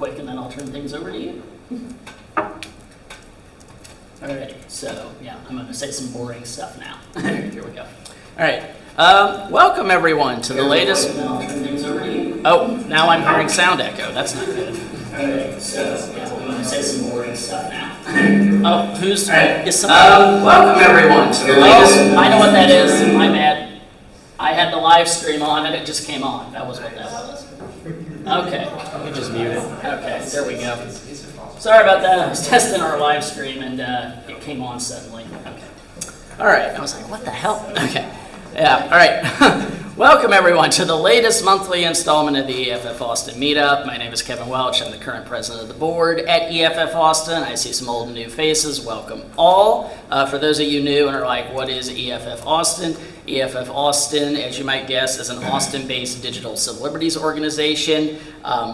quick and then I'll turn things over to you. Alrighty, so yeah, I'm going to say some boring stuff now. Here we go. Alright, welcome everyone to the latest... Oh, now I'm hearing sound echo. That's not good. Alright, so yeah, I'm going to say some boring stuff now. Oh, who's... Is somebody... welcome everyone to the latest... I know what that is. My bad. I had the live stream on and it just came on. That was what that was. Okay. You just mute it. Okay, there we go. Sorry about that. I was testing our live stream and it came on suddenly. Okay. All right. I was like, what the hell? Okay. Yeah. All right. Welcome everyone to the latest monthly installment of the EFF Austin Meetup. My name is Kevin Welch. I'm the current president of the board at EFF Austin. I see some old and new faces. Welcome all. For those of you new and are like, what is EFF Austin? EFF Austin, as you might guess, is an Austin-based digital civil-liberties organization.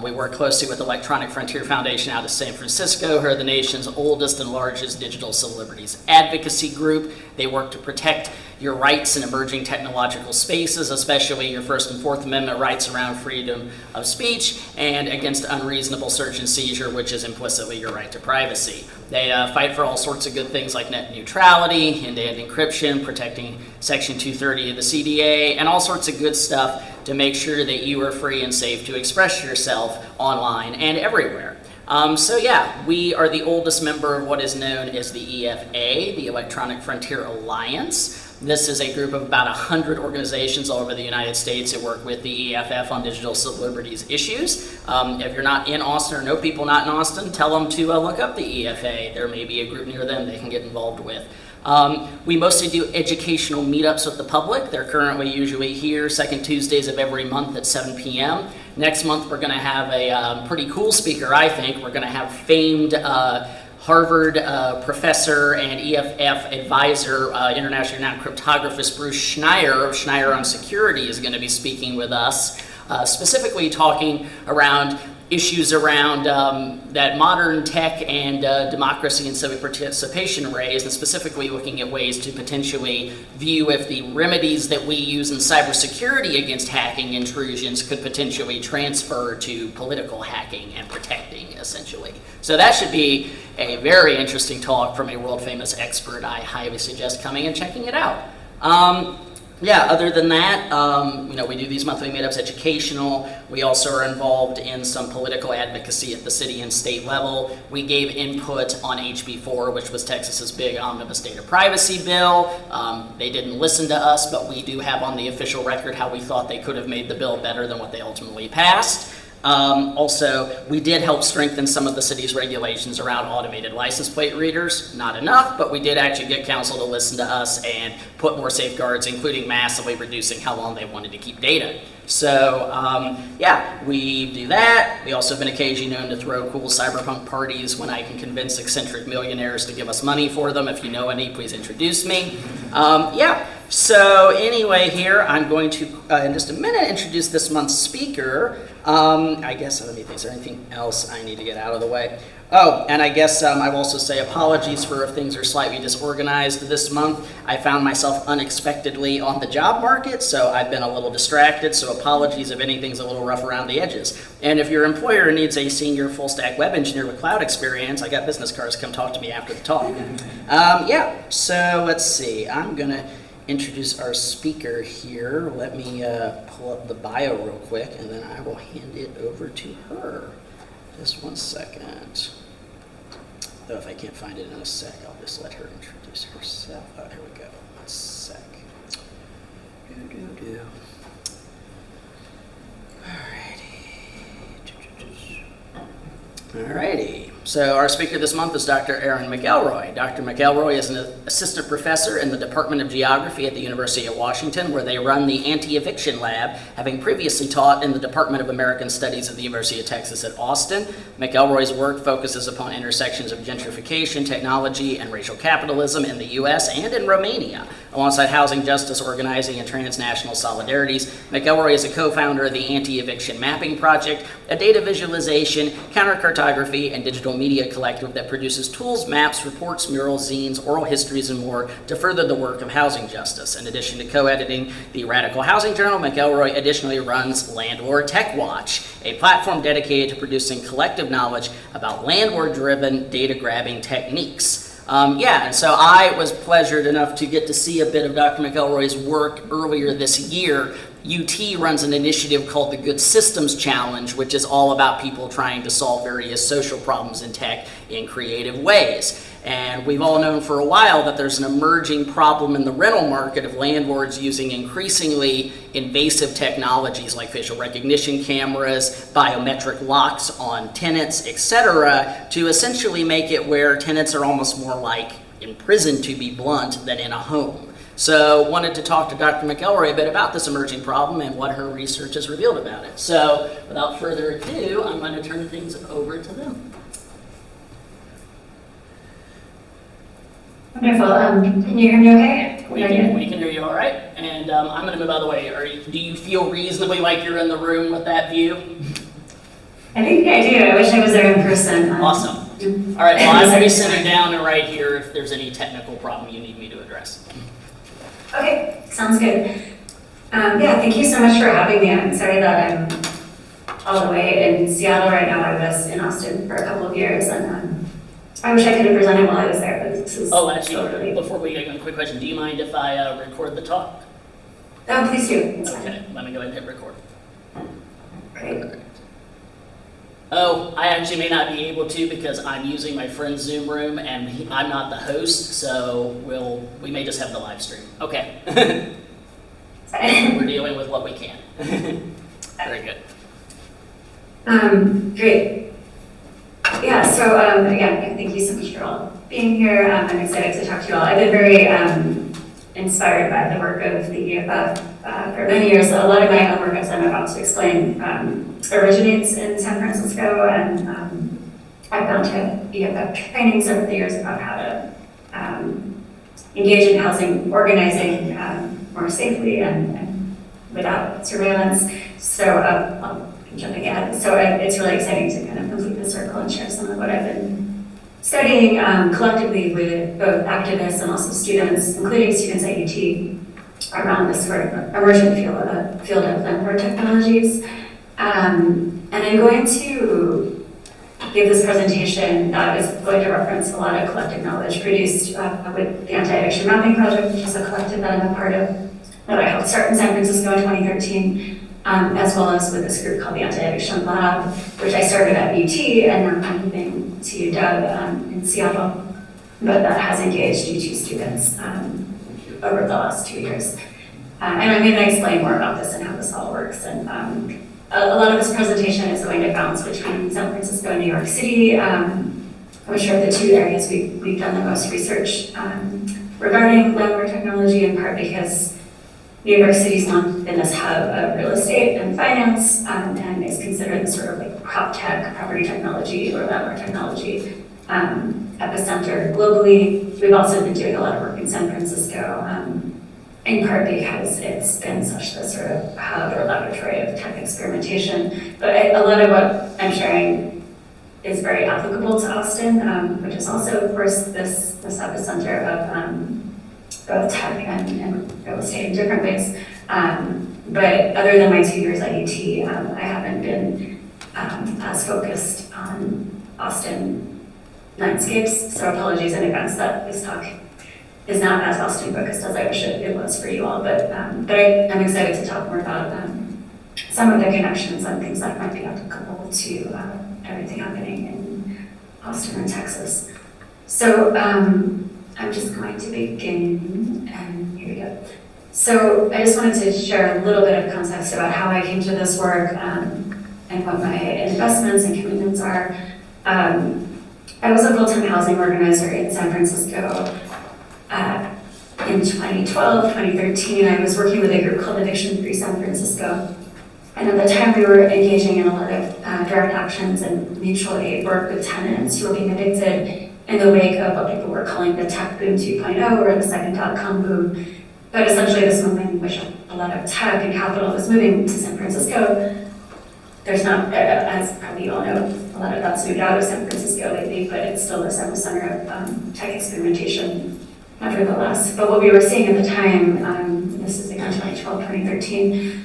We work closely with Electronic Frontier Foundation out of San Francisco, who are the nation's oldest and largest digital civil-liberties advocacy group. They work to protect your rights in emerging technological spaces, especially your First and Fourth Amendment rights around freedom of speech and against unreasonable search and seizure, which is implicitly your right to privacy. They fight for all sorts of good things like net neutrality, end-to-end encryption, protecting Section 230 of the CDA, and all sorts of good stuff to make sure that you are free and safe to express yourself online and everywhere. So yeah, we are the oldest member of what is known as the EFA, the Electronic Frontier Alliance. This is a group of about 100 organizations all over the United States that work with the EFF on digital civil liberties issues. If you're not in Austin or know people not in Austin, tell them to look up the EFA. There may be a group near them they can get involved with. We mostly do educational meetups with the public. They're currently usually here second Tuesdays of every month at 7 p.m. Next month we're going to have a pretty cool speaker, I think. We're going to have famed Harvard professor and EFF advisor, internationally renowned cryptographist Bruce Schneier of Schneier on Security is going to be speaking with us, specifically talking around issues around that modern tech and democracy and civic participation raise, and specifically looking at ways to potentially view if the remedies that we use in cybersecurity against hacking intrusions could potentially transfer to political hacking and protecting, essentially. So that should be a very interesting talk from a world-famous expert. I highly suggest coming and checking it out. Yeah, other than that, we do these monthly meetups educational. We also are involved in some political advocacy at the city and state level. We gave input on HB4, which was Texas's big omnibus data privacy bill. They didn't listen to us, but we do have on the official record how we thought they could have made the bill better than what they ultimately passed. Also, we did help strengthen some of the city's regulations around automated license plate readers. Not enough, but we did actually get council to listen to us and put more safeguards, including massively reducing how long they wanted to keep data. So, yeah, we do that. We also have been occasionally known to throw cool cyberpunk parties when I can convince eccentric millionaires to give us money for them. If you know any, please introduce me. Yeah, so anyway here, I'm going to, in just a minute, introduce this month's speaker. I guess, let me think, is there anything else I need to get out of the way? Oh, and I guess I will also say apologies for if things are slightly disorganized this month. I found myself unexpectedly on the job market, so I've been a little distracted, so apologies if anything's a little rough around the edges. And if your employer needs a senior full-stack web engineer with cloud experience, I got business cards. Come talk to me after the talk. Yeah, so let's see. I'm going to introduce our speaker here. Let me pull up the bio real quick, and then I will hand it over to her. Just 1 second. Though if I can't find it in a sec, I'll just let her introduce herself. Oh, here we go. 1 sec. Alrighty. So our speaker this month is Dr. Erin McElroy. Dr. McElroy is an assistant professor in the Department of Geography at the University of Washington, where they run the Anti-Eviction Lab, having previously taught in the Department of American Studies at the University of Texas at Austin. McElroy's work focuses upon intersections of gentrification, technology, and racial capitalism in the U.S. and in Romania. Alongside housing justice organizing and transnational solidarities, McElroy is a co-founder of the Anti-Eviction Mapping Project, a data visualization, counter-cartography, and digital media collective that produces tools, maps, reports, murals, zines, oral histories, and more to further the work of housing justice. In addition to co-editing the Radical Housing Journal, McElroy additionally runs Landlord Tech Watch, a platform dedicated to producing collective knowledge about landlord-driven data-grabbing techniques. And so I was pleasured enough to get to see a bit of Dr. McElroy's work earlier this year. UT runs an initiative called the Good Systems Challenge, which is all about people trying to solve various social problems in tech in creative ways. And we've all known for a while that there's an emerging problem in the rental market of landlords using increasingly invasive technologies like facial recognition cameras, biometric locks on tenants, etc., to essentially make it where tenants are almost more like imprisoned, to be blunt, than in a home. So wanted to talk to Dr. McElroy a bit about this emerging problem and what her research has revealed about it. So without further ado, I'm going to turn things over to them. Wonderful. Can you hear me okay? We can hear you all right. And I'm going to move out of the way. Do you feel reasonably like you're in the room with that view? I think I do. I wish I was there in person. Awesome. All right, well, I'm going to be sitting down and right here if there's any technical problem you need me to address. Okay, sounds good. Thank you so much for having me. I'm sorry that I'm all the way in Seattle right now. I was in Austin for a couple of years, and I wish I could have presented while I was there, but this is actually, before we get going, a quick question. Do you mind if I record the talk? Oh, please do. Okay, let me go ahead and hit record. Great. Oh, I actually may not be able to because I'm using my friend's Zoom room and I'm not the host, so we may just have the live stream. Okay. We're dealing with what we can. Very good. Great. Yeah, so again, thank you so much for all being here. I'm excited to talk to you all. I've been very inspired by the work of the EFF for many years. A lot of my own work, as I'm about to explain, originates in San Francisco, and I've gone to EFF trainings over the years about how to engage in housing organizing more safely and without surveillance. So I'll jumping ahead. So it's really exciting to kind of complete the circle and share some of what I've been studying collectively with both activists and also students, including students at UT, around this sort of emerging field of landlord technologies. And I'm going to give this presentation that is going to reference a lot of collective knowledge produced with the Anti-Eviction Mapping Project, which is a collective that I'm a part of, that I helped start in San Francisco in 2013. As well as with this group called the Anti-Eviction Lab, which I started at UT and now I'm moving to Dub in Seattle, but that has engaged UT students over the last 2 years. And I'm going to explain more about this and how this all works. And a lot of this presentation is going to bounce between San Francisco and New York City, which are the two areas we've done the most research regarding landlord technology, in part because New York City's long been this hub of real estate and finance, and is considered the sort of like prop tech, property technology, or landlord technology epicenter globally. We've also been doing a lot of work in San Francisco, in part because it's been such the sort of hub or laboratory of tech experimentation. But a lot of what I'm sharing is very applicable to Austin, which is also, of course, this epicenter of both tech and real estate in different ways. But other than my 2 years at UT, I haven't been as focused on Austin landscapes. So apologies in advance that this talk is not as Austin focused as I wish it was for you all. But I'm excited to talk more about some of the connections and things that might be applicable to everything happening in Austin and Texas. So I'm just going to begin, and here we go. So I just wanted to share a little bit of context about how I came to this work and what my investments and commitments are. I was a full-time housing organizer in San Francisco in 2012, 2013. I was working with a group called Eviction Free San Francisco. And at the time we were engaging in a lot of direct actions and mutual aid work with tenants who were being evicted in the wake of what people were calling the tech boom 2.0 or the second dot-com boom. But essentially this moment in which a lot of tech and capital was moving to San Francisco, there's not, as probably you all know, a lot of that's moved out of San Francisco lately, but it's still the epicenter of tech experimentation nevertheless. But what we were seeing at the time, this is again 2012, 2013,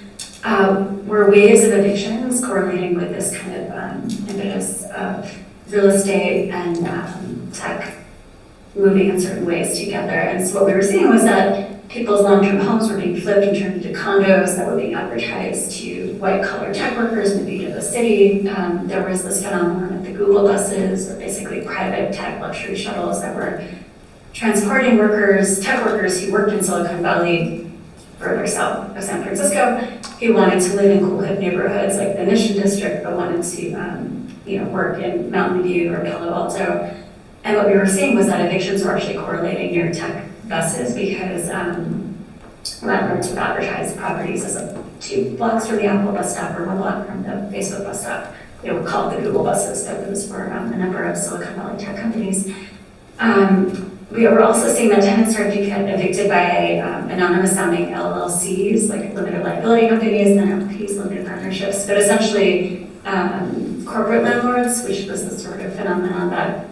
were waves of evictions correlating with this kind of impetus of real estate and tech moving in certain ways together. And so what we were seeing was that people's long-term homes were being flipped and turned into condos that were being advertised to white-collar tech workers moving to the city. There was this phenomenon of the Google buses, or basically private tech luxury shuttles that were transporting workers, tech workers who worked in Silicon Valley further south of San Francisco, who wanted to live in cool hip neighborhoods like the Mission District, but wanted to work in Mountain View or Palo Alto. And what we were seeing was that evictions were actually correlating near tech buses because landlords would advertise properties as 2 blocks from the Apple bus stop or 1 block from the Facebook bus stop. They were called the Google buses, but those were a number of Silicon Valley tech companies. We were also seeing that tenants started to get evicted by anonymous sounding LLCs, like limited liability companies, and LPs, limited partnerships, but essentially corporate landlords, which was the sort of phenomenon that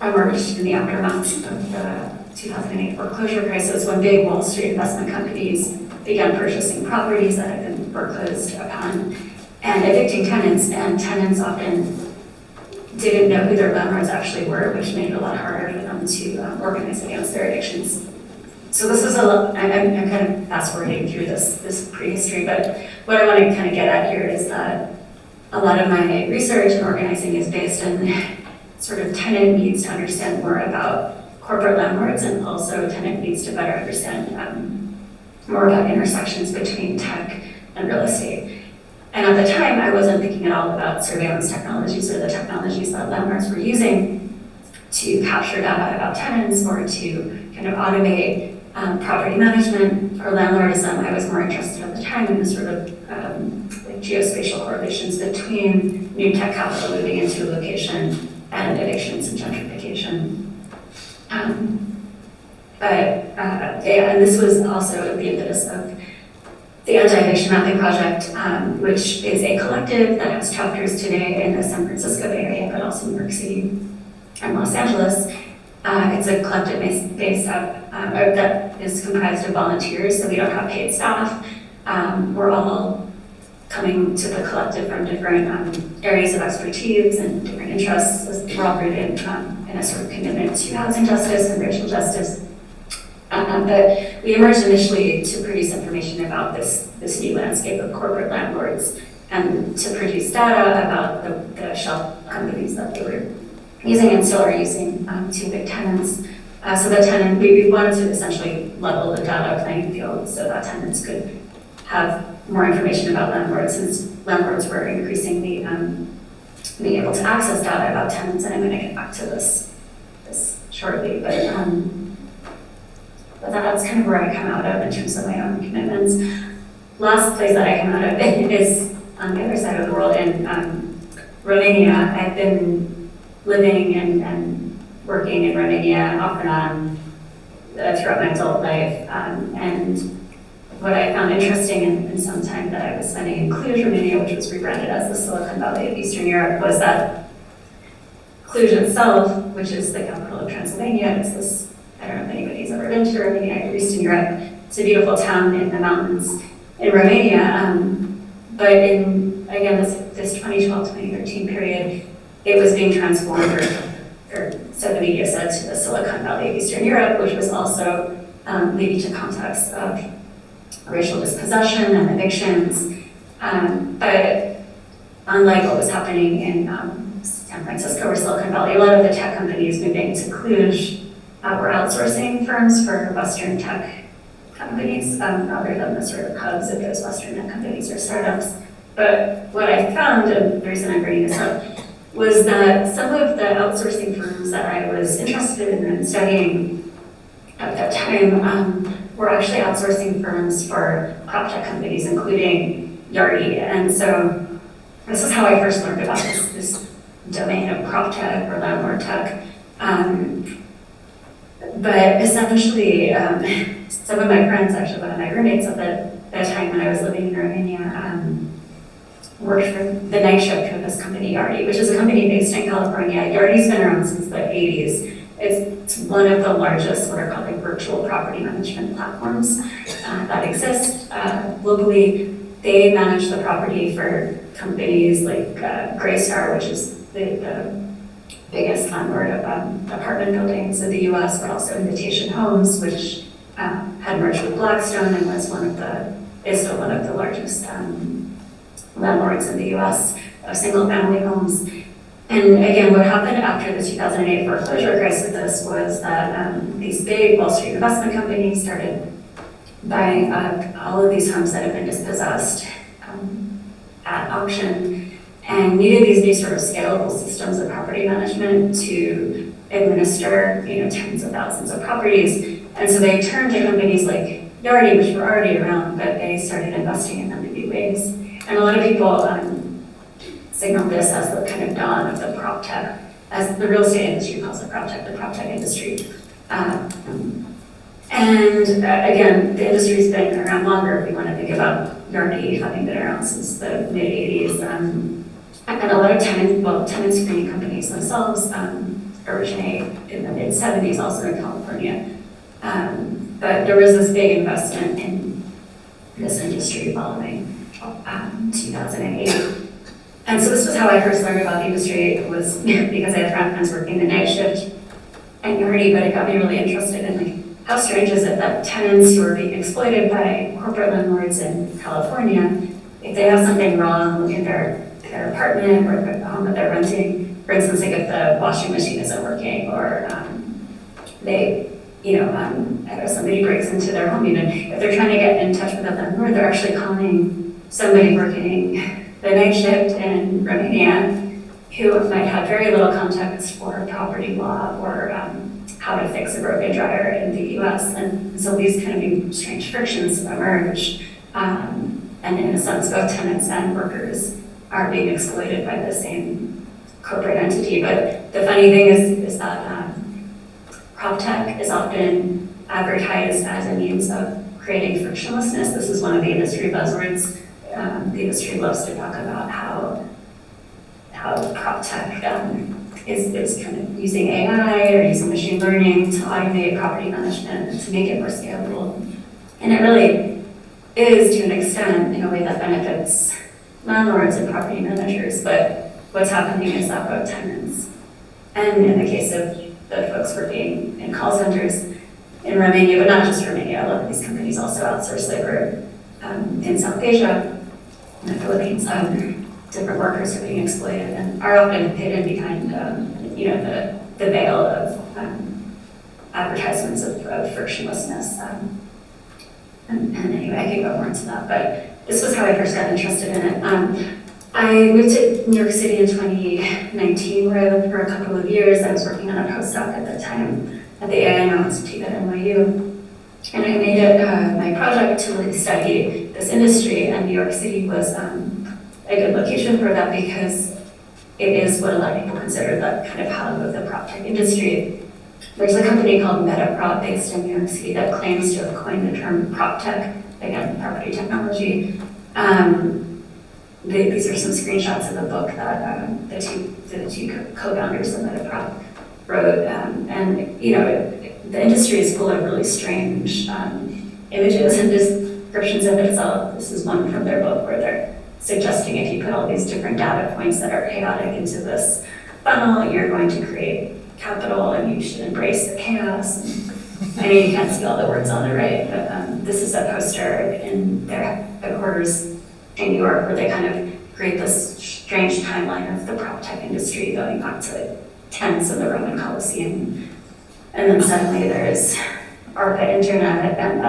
emerged in the aftermath of the 2008 foreclosure crisis, when big Wall Street investment companies began purchasing properties that had been foreclosed upon and evicting tenants, and tenants often didn't know who their landlords actually were, which made it a lot harder for them to organize against their evictions. So this is I'm kind of fast forwarding through this prehistory, but what I want to kind of get at here is that a lot of my research and organizing is based on sort of tenant needs to understand more about corporate landlords, and also tenant needs to better understand more about intersections between tech and real estate. And at the time, I wasn't thinking at all about surveillance technologies or the technologies that landlords were using to capture data about tenants or to kind of automate property management or landlordism. I was more interested at the time in the sort of like geospatial correlations between new tech capital moving into a location and evictions and gentrification. And this was also the impetus of the Anti-Eviction Mapping Project, which is a collective that has chapters today in the San Francisco Bay Area, but also New York City and Los Angeles. It's a collective based out that is comprised of volunteers, so we don't have paid staff. We're all coming to the collective from different areas of expertise and different interests. We're all rooted in a sort of commitment to housing justice and racial justice. But we emerged initially to produce information about this new landscape of corporate landlords and to produce data about the shell companies that they were using and still are using to evict tenants. So that we wanted to essentially level the data playing field so that tenants could have more information about landlords, since landlords were increasingly being able to access data about tenants, and I'm going to get back to this shortly. But that's kind of where I come out of in terms of my own commitments. Last place that I come out of is on the other side of the world in Romania. I've been living and working in Romania off and on throughout my adult life, and what I found interesting in some time that I was spending in Cluj, Romania, which was rebranded as the Silicon Valley of Eastern Europe, was that Cluj itself, which is the capital of Transylvania, it's this, I don't know if anybody's ever been to Romania or Eastern Europe, it's a beautiful town in the mountains in Romania, but in, again, this 2012-2013 period, it was being transformed, or so the media said, to the Silicon Valley of Eastern Europe, which was also leading to contexts of racial dispossession and evictions. But unlike what was happening in San Francisco or Silicon Valley, a lot of the tech companies moving to Cluj were outsourcing firms for Western tech companies rather than the sort of hubs of those Western tech companies or startups. But what I found, and the reason I'm bringing this up, was that some of the outsourcing firms that I was interested in studying at that time were actually outsourcing firms for prop tech companies, including Yardi. And so this is how I first learned about this domain of prop tech or landlord tech. But essentially, some of my friends, actually one of my roommates at the time when I was living in Romania, worked for the night shift for this company, Yardi, which is a company based in California. Yardi's been around since the 80s. It's one of the largest what are called like virtual property management platforms that exist globally. They manage the property for companies like Greystar, which is the biggest landlord of apartment buildings in the US, but also Invitation Homes, which had merged with Blackstone and was is still one of the largest landlords in the US of single family homes. And again, what happened after the 2008 foreclosure crisis was that these big Wall Street investment companies started buying up all of these homes that have been dispossessed at auction and needed these new sort of scalable systems of property management to administer, tens of thousands of properties. And so they turned to companies like Yardi, which were already around, but they started investing in them in new ways. And a lot of people signal this as the kind of dawn of the prop tech, as the real estate industry calls it prop tech industry. And again, the industry's been around longer. If we want to think about Yardi having been around since the mid-'80s. And a lot of tenant screening companies themselves originate in the mid-'70s, also in California. But there was this big investment in this industry following 2008. And so this was how I first learned about the industry. It was because I had friends working the night shift at Yardi, but it got me really interested in how strange is it that tenants who are being exploited by corporate landlords in California, if they have something wrong in their apartment or the home that they're renting, for instance, like if the washing machine isn't working or somebody breaks into their home, even if they're trying to get in touch with the landlord, they're actually calling somebody working the night shift in Romania who might have very little context for property law or how to fix a broken dryer in the US. And so these kind of strange frictions emerge. And in a sense, both tenants and workers are being exploited by the same corporate entity. But the funny thing is that prop tech is often advertised as a means of creating frictionlessness. This is one of the industry buzzwords. The industry loves to talk about how prop tech is kind of using AI or using machine learning to automate property management and to make it more scalable. And it really is, to an extent, in a way that benefits landlords and property managers, but what's happening is that both tenants, and in the case of the folks working in call centers in Romania, but not just Romania, a lot of these companies also outsource labor in South Asia, in the Philippines, different workers are being exploited and are often hidden behind, the veil of advertisements of frictionlessness. And anyway, I can go more into that, but this was how I first got interested in it. I moved to New York City in 2019, where I lived for a couple of years. I was working on a postdoc at the time at the AI Institute at NYU. And I made it my project to really study this industry, and New York City was a good location for that because it is what a lot of people consider the kind of hub of the prop tech industry. There's a company called Meetup based in New York City that claims to have coined the term prop tech, again, property technology. These are some screenshots of the book that the two co-founders of Meetup wrote. The industry is full of really strange images and descriptions of itself. This is one from their book where they're suggesting if you put all these different data points that are chaotic into this funnel, you're going to create capital and you should embrace the chaos. I mean, you can't see all the words on the right, but this is a poster in their headquarters in New York where they kind of create this strange timeline of the prop tech industry going back to tens of the Roman Colosseum. And then suddenly there's ARPA Internet and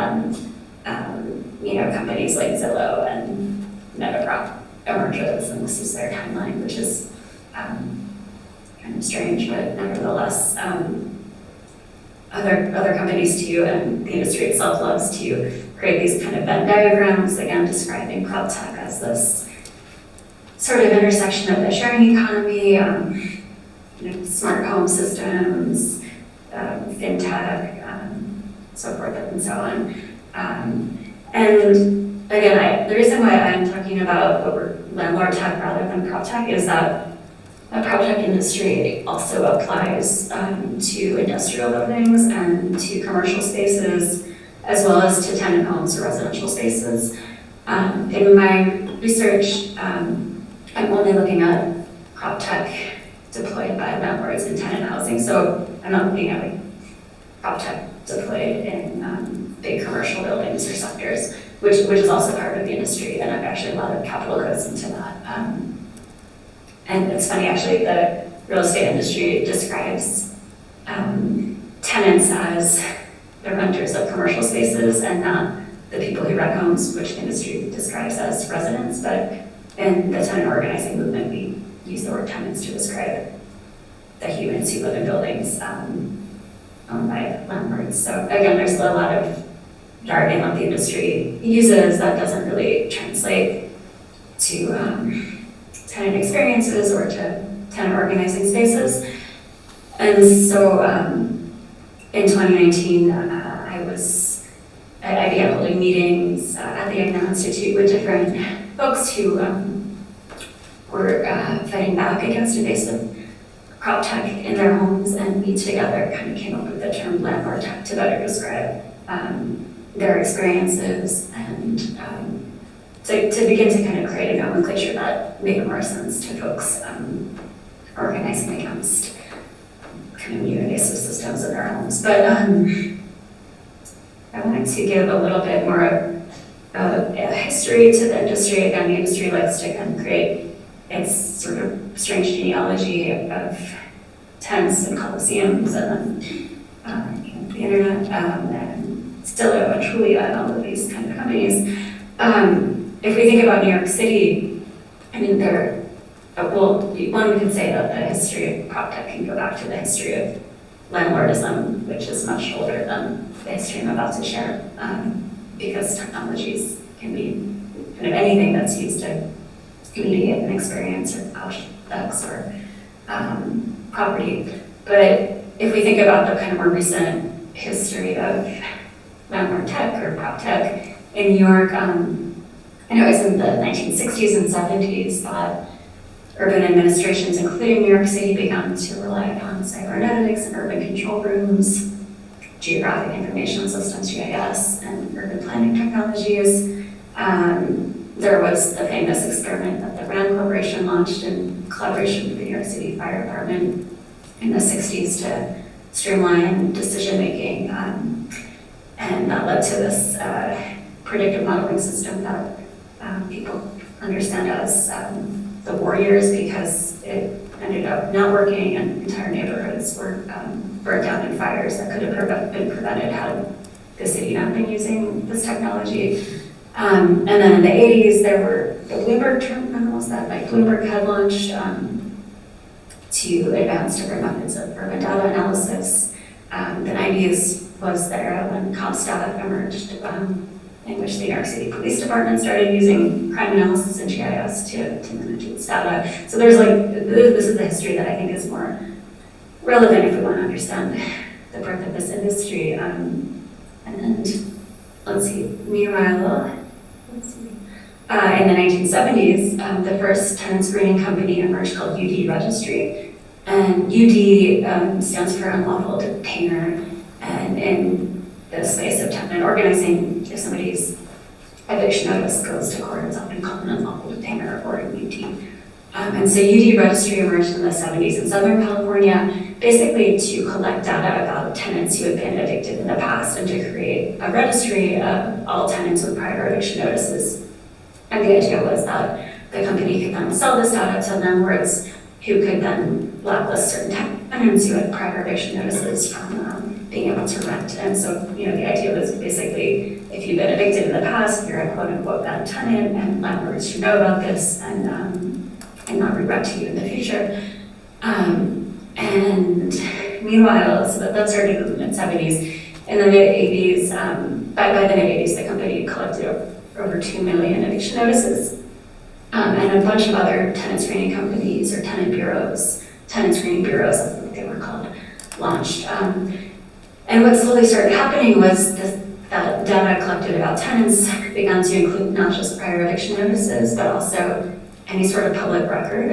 companies like Zillow and Meetup emerges, and this is their timeline, which is kind of strange, but nevertheless, other companies too, and the industry itself loves to create these kind of Venn diagrams, again describing prop tech as this sort of intersection of the sharing economy, smart home systems, fintech, so forth and so on. And again, the reason why I'm talking about what we're landlord tech rather than prop tech is that the prop tech industry also applies to industrial buildings and to commercial spaces, as well as to tenant homes or residential spaces. In my research, I'm only looking at prop tech deployed by landlords in tenant housing. So I'm not looking at like prop tech deployed in big commercial buildings or sectors, which is also part of the industry, and actually a lot of capital goes into that. And it's funny, actually, the real estate industry describes tenants as the renters of commercial spaces and not the people who rent homes, which the industry describes as residents. But in the tenant organizing movement, we use the word tenants to describe the humans who live in buildings owned by landlords. So again, there's a lot of jargon that the industry uses that doesn't really translate to tenant experiences or to tenant organizing spaces. And so in 2019, I began holding meetings at the Agnew Institute with different folks who were fighting back against invasive prop tech in their homes, and we together kind of came up with the term landlord tech to better describe their experiences and to begin to kind of create a nomenclature that made more sense to folks organizing against kind of new invasive systems in their homes. But I wanted to give a little bit more of a history to the industry. Again, the industry likes to kind of create its sort of strange genealogy of tents and coliseums and then the internet and Stillo and Trulia and all of these kind of companies. If we think about New York City, I mean, one could say that the history of prop tech can go back to the history of landlordism, which is much older than the history I'm about to share, because technologies can be kind of anything that's used to mediate an experience or cause effects or property. But if we think about the kind of more recent history of landlord tech or prop tech in New York, I know it was in the 1960s and 70s that urban administrations, including New York City, began to rely upon cybernetics and urban control rooms, geographic information systems, GIS, and urban planning technologies. There was the famous experiment that the RAND Corporation launched in collaboration with the New York City Fire Department in the 60s to streamline decision-making, and that led to this predictive modeling system that people understand as the Warriors, because it ended up not working and entire neighborhoods were burned down in fires that could have been prevented had the city not been using this technology. And then in the 80s, there were the Bloomberg terminals that Mike Bloomberg had launched to advance different methods of urban data analysis. The 90s was the era when CompStat emerged, in which the New York City Police Department started using crime analysis and GIS to manage its data. So there's this is the history that I think is more relevant if we want to understand the birth of this industry. And let's see, meanwhile, in the 1970s, the first tenant screening company emerged called UD Registry. And UD stands for unlawful detainer. And in the space of tenant organizing, if somebody's eviction notice goes to court, it's often called an unlawful detainer or a UD. And so UD Registry emerged in the 70s in Southern California, basically to collect data about tenants who had been evicted in the past and to create a registry of all tenants with prior eviction notices. And the idea was that the company could then sell this data to landlords who could then blacklist certain tenants who had prior eviction notices from being able to rent. And so, the idea was basically, if you've been evicted in the past, you're a quote-unquote bad tenant, and landlords should know about this and not re-rent to you in the future. And meanwhile, so that started in the mid-70s. In the mid-80s, by the mid-80s, the company collected over 2 million eviction notices. And a bunch of other tenant screening companies or tenant bureaus, tenant screening bureaus, I think they were called, launched. And what slowly started happening was that data collected about tenants began to include not just prior eviction notices, but also any sort of public record,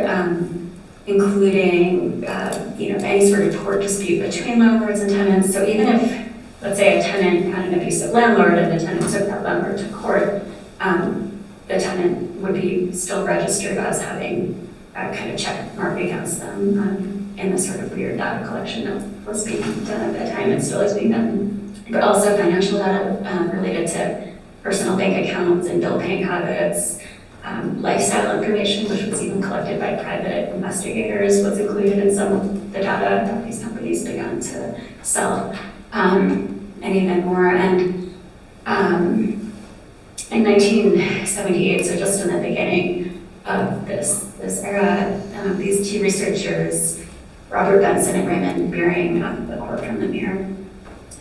including any sort of court dispute between landlords and tenants. So even if, let's say, a tenant had an abusive landlord and the tenant took that landlord to court, the tenant would be still registered as having a kind of check mark against them in the sort of weird data collection that was being done at that time and still is being done. But also financial data related to personal bank accounts and bill paying habits, lifestyle information, which was even collected by private investigators, was included in some of the data that these companies began to sell, and even more. And in 1978, so just in the beginning of this era, these two researchers, Robert Benson and Raymond Beering, the quote from the Mirror,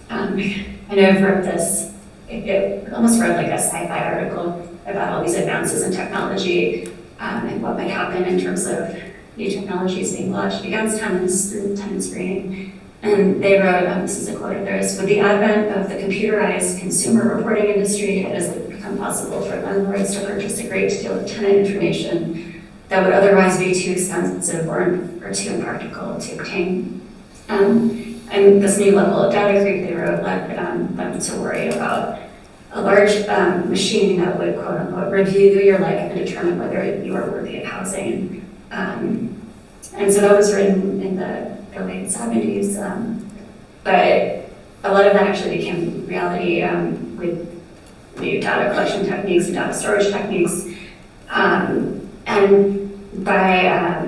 kind of wrote this, it almost read like a sci-fi article about all these advances in technology and what might happen in terms of new technologies being launched against tenants through tenant screening. And they wrote, this is a quote of theirs, with the advent of the computerized consumer reporting industry, it has become possible for landlords to purchase a great deal of tenant information that would otherwise be too expensive or too impractical to obtain. And this new level of data creep, they wrote, led them to worry about a large machine that would, quote unquote, review your life and determine whether you are worthy of housing. And so that was written in the late 70s. But a lot of that actually became reality with new data collection techniques and data storage techniques. And by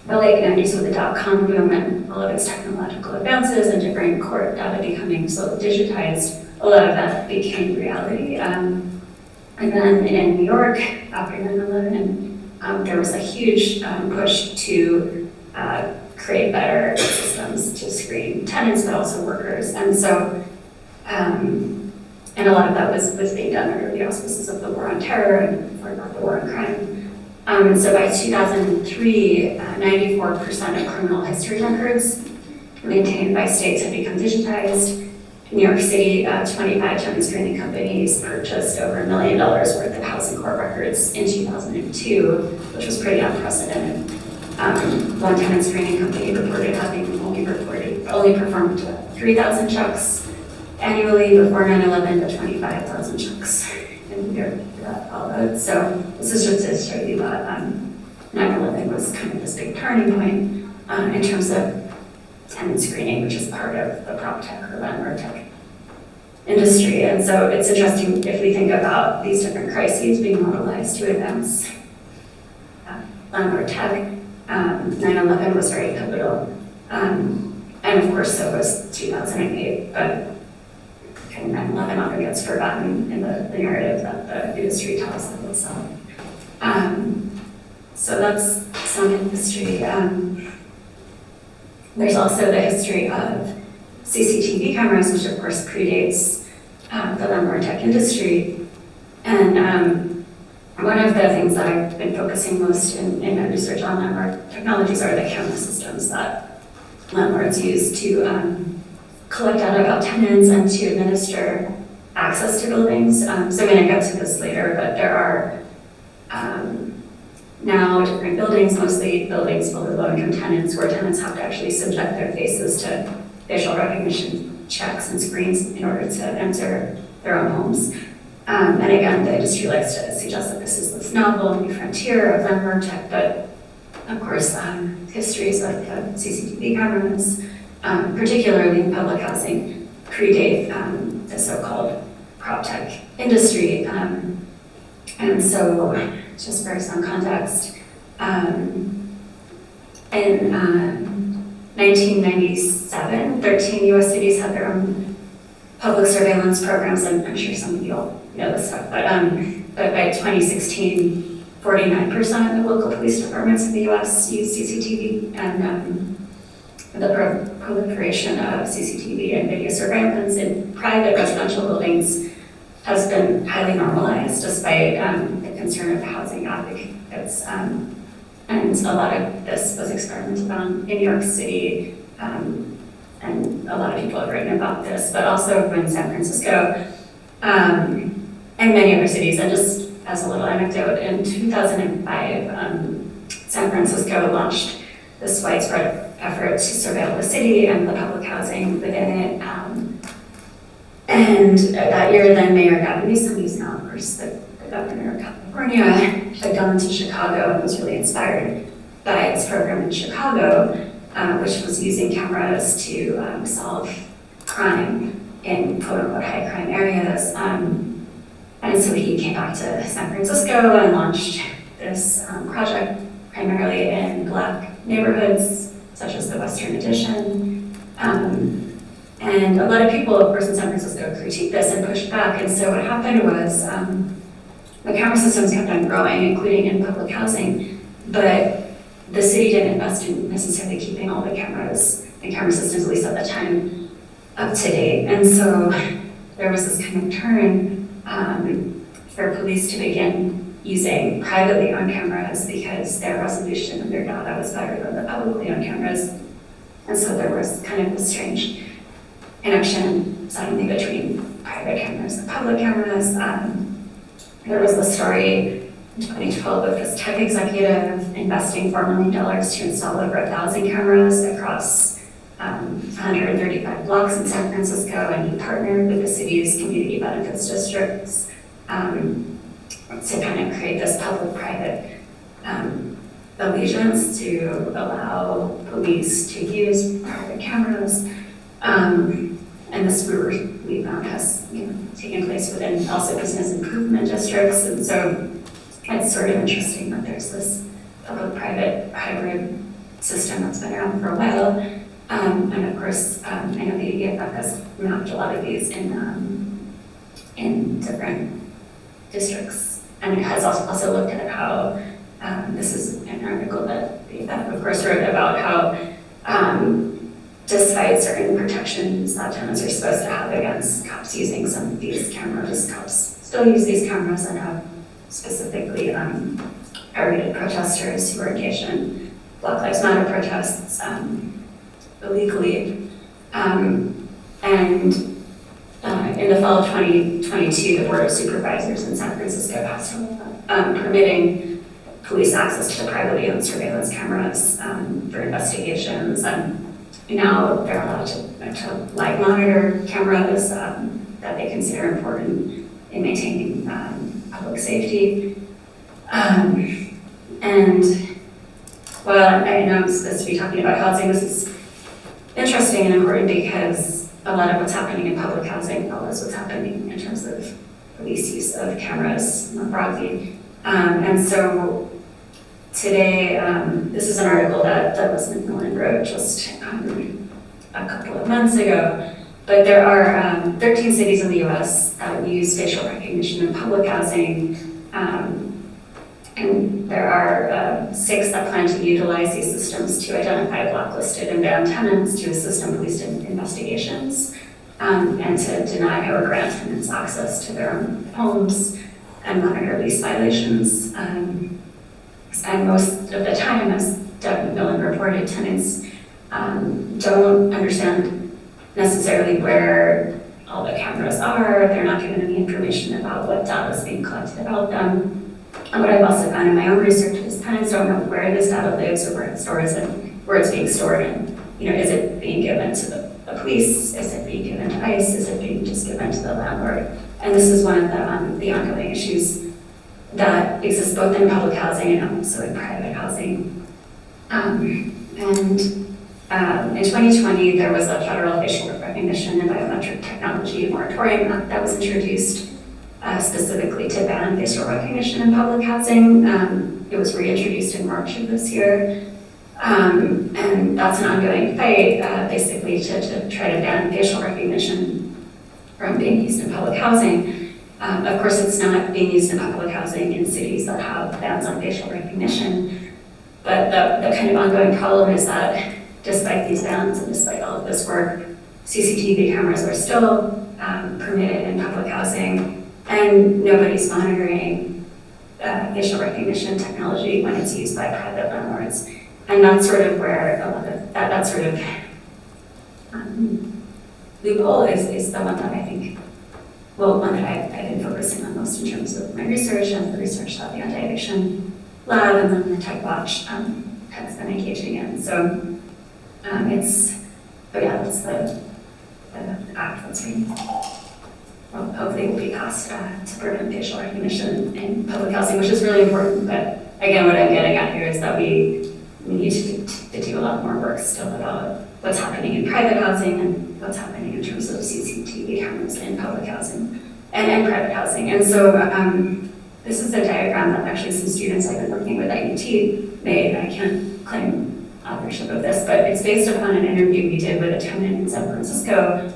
the late 90s with the dot-com boom and all of its technological advances and different court data becoming so digitized, a lot of that became reality. And then in New York, after 9/11, there was a huge push to create better systems to screen tenants, but also workers. And so, and a lot of that was being done under the auspices of the war on terror and the war on crime. And so by 2003, 94% of criminal history records maintained by states had become digitized. In New York City, 25 tenant screening companies purchased over $1 million worth of housing court records in 2002, which was pretty unprecedented. One tenant screening company reported having only performed 3,000 checks annually before 9/11 to 25,000 checks in the year that followed. So this is just to show you that 9/11 was kind of this big turning point in terms of tenant screening, which is part of the prop tech or landlord tech industry. And so it's interesting if we think about these different crises being modelized to advance landlord tech. 9/11 was very pivotal. And of course, so was 2008, but kind of 9/11 often gets forgotten in the narrative that the industry tells of itself. So that's some history. There's also the history of CCTV cameras, which of course predates the landlord tech industry. And one of the things that I've been focusing most in my research on landlord technologies are the camera systems that landlords use to collect data about tenants and to administer access to buildings. So I'm going to get to this later, but there are now different buildings, mostly buildings full of low-income tenants, where tenants have to actually subject their faces to facial recognition checks and screens in order to enter their own homes. And again, the industry likes to suggest that this is this novel new frontier of landlord tech, but of course, histories of CCTV cameras, particularly in public housing, predate the so-called prop tech industry. And so, just for some context, in 1997, 13 US cities had their own public surveillance programs, and I'm sure some of you all know this stuff, but by 2016, 49% of local police departments in the US use CCTV, and the proliferation of CCTV and video surveillance in private residential buildings has been highly normalized, despite the concern of housing advocates And a lot of this was experimented on in New York City, and a lot of people have written about this, but also in San Francisco, and many other cities. And just as a little anecdote, in 2005, San Francisco launched this widespread effort to surveil the city and the public housing within it. And that year, then Mayor Gavin Newsom, who's now, of course, the governor of California, had gone to Chicago and was really inspired by its program in Chicago, which was using cameras to solve crime in quote-unquote high crime areas. And so he came back to San Francisco and launched this project primarily in Black neighborhoods, such as the Western Addition. And a lot of people, of course, in San Francisco critiqued this and pushed back. And so what happened was the camera systems kept on growing, including in public housing, but the city didn't invest in necessarily keeping all the cameras and camera systems, at least at the time, up to date. And so there was this kind of turn for police to begin using privately owned cameras because their resolution of their data was better than the publicly owned cameras. And so there was kind of this strange connection suddenly between private cameras and public cameras. There was the story in 2012 of this tech executive investing $4 million to install over 1,000 cameras across 135 blocks in San Francisco, and he partnered with the city's community benefits districts to kind of create this public-private allegiance to allow police to use private cameras. And this we found has taken place within also business improvement districts. And so it's sort of interesting that there's this public-private hybrid system that's been around for a while. And of course, I know the EFF has mapped a lot of these in different districts. And it has also looked at how, this is an article that the EFF, of course, wrote about how despite certain protections that tenants are supposed to have against cops using some of these cameras, cops still use these cameras and have specifically targeted protesters who are engaged in Black Lives Matter protests illegally. And in the fall of 2022, the Board of Supervisors in San Francisco passed a law permitting police access to privately owned surveillance cameras for investigations. And now they're allowed to live monitor cameras that they consider important in maintaining public safety. And while I know I'm supposed to be talking about housing, this is interesting and important because a lot of what's happening in public housing follows what's happening in terms of police use of cameras more broadly. And so today, this is an article that Douglas McMillan wrote just a couple of months ago, but there are 13 cities in the US that use facial recognition in public housing, and there are 6 that plan to utilize these systems to identify blacklisted and banned tenants, to assist in police investigations, and to deny or grant tenants access to their own homes and monitor lease violations. And most of the time, as Doug McMillan reported, tenants don't understand necessarily where all the cameras are. They're not given any information about what data is being collected about them. And what I've also found in my own research is tenants don't know where this data lives or where it stores and where it's being stored. And is it being given to the police? Is it being given to ICE? Is it being just given to the landlord? And this is one of the ongoing issues that exists both in public housing and also in private housing. In 2020, there was a federal facial recognition and biometric technology moratorium that was introduced specifically to ban facial recognition in public housing. It was reintroduced in March of this year. And that's an ongoing fight, basically to try to ban facial recognition from being used in public housing. Of course, it's not being used in public housing in cities that have bans on facial recognition. But the kind of ongoing problem is that despite these bans and despite all of this work, CCTV cameras are still permitted in public housing, and nobody's monitoring facial recognition technology when it's used by private landlords. And that's sort of where a lot of that sort of loophole is the one that I think, well, one that I've been focusing on most in terms of my research and the research that the Anti-Eviction Lab and then the Tech Watch has been engaging in. So that's the act that's being, well, hopefully will be passed to prevent facial recognition in public housing, which is really important. But again, what I'm getting at here is that we need to do a lot more work still about what's happening in private housing and what's happening in terms of CCTV cameras in public housing and private housing. And so this is a diagram that actually some students I've been working with at UT made. I can't claim authorship of this, but it's based upon an interview we did with a tenant in San Francisco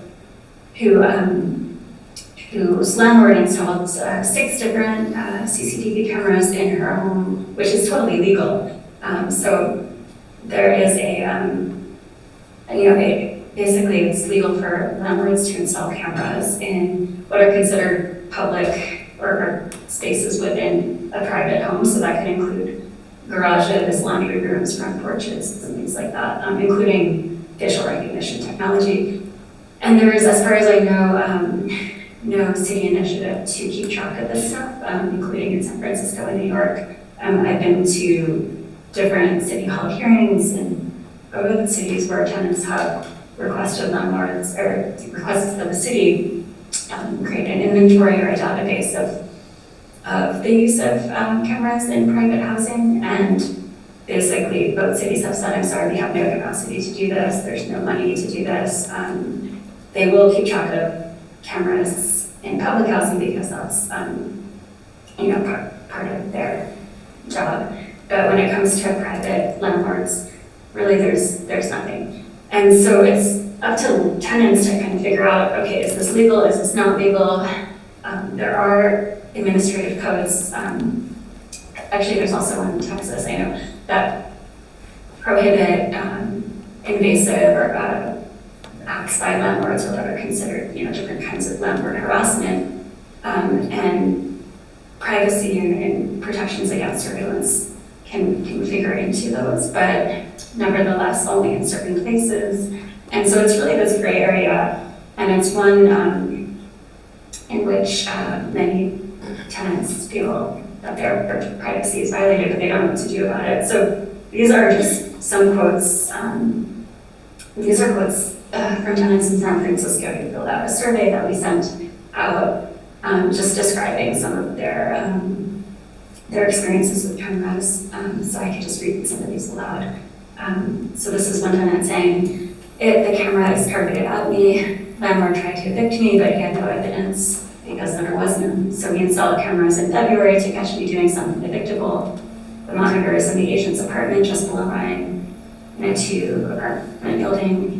whose landlord installed 6 different CCTV cameras in her home, which is totally legal. So there is basically it's legal for landlords to install cameras in what are considered public or spaces within a private home. So that could include garages, laundry rooms, front porches, and things like that, including facial recognition technology. And there is, as far as I know, no city initiative to keep track of this stuff, including in San Francisco and New York. I've been to different city hall hearings in both of the cities where tenants have requested landlords or requests that the city create an inventory or a database of the use of cameras in private housing. And basically both cities have said, I'm sorry, we have no capacity to do this. There's no money to do this. They will keep track of cameras in public housing because that's part of their job. But when it comes to private landlords, really there's nothing. And so it's up to tenants to kind of figure out, okay, is this legal, is this not legal? There are administrative codes. Actually, there's also one in Texas, I know, that prohibit invasive or acts by landlords or that are considered, different kinds of landlord harassment, and privacy and protections against surveillance can figure into those, but nevertheless only in certain places. And so it's really this gray area, and it's one in which many tenants feel that their privacy is violated, but they don't know what to do about it. So these are just some quotes. These are quotes from tenants in San Francisco who filled out a survey that we sent out, just describing some of their experiences with cameras. So I could just read some of these aloud. So this is one tenant saying, the camera is targeted at me. Landlord tried to evict me, but he had no evidence because there was none. So we installed cameras in February to catch me doing something evictable. The monitor is in the agent's apartment just below mine in a 2-apartment building.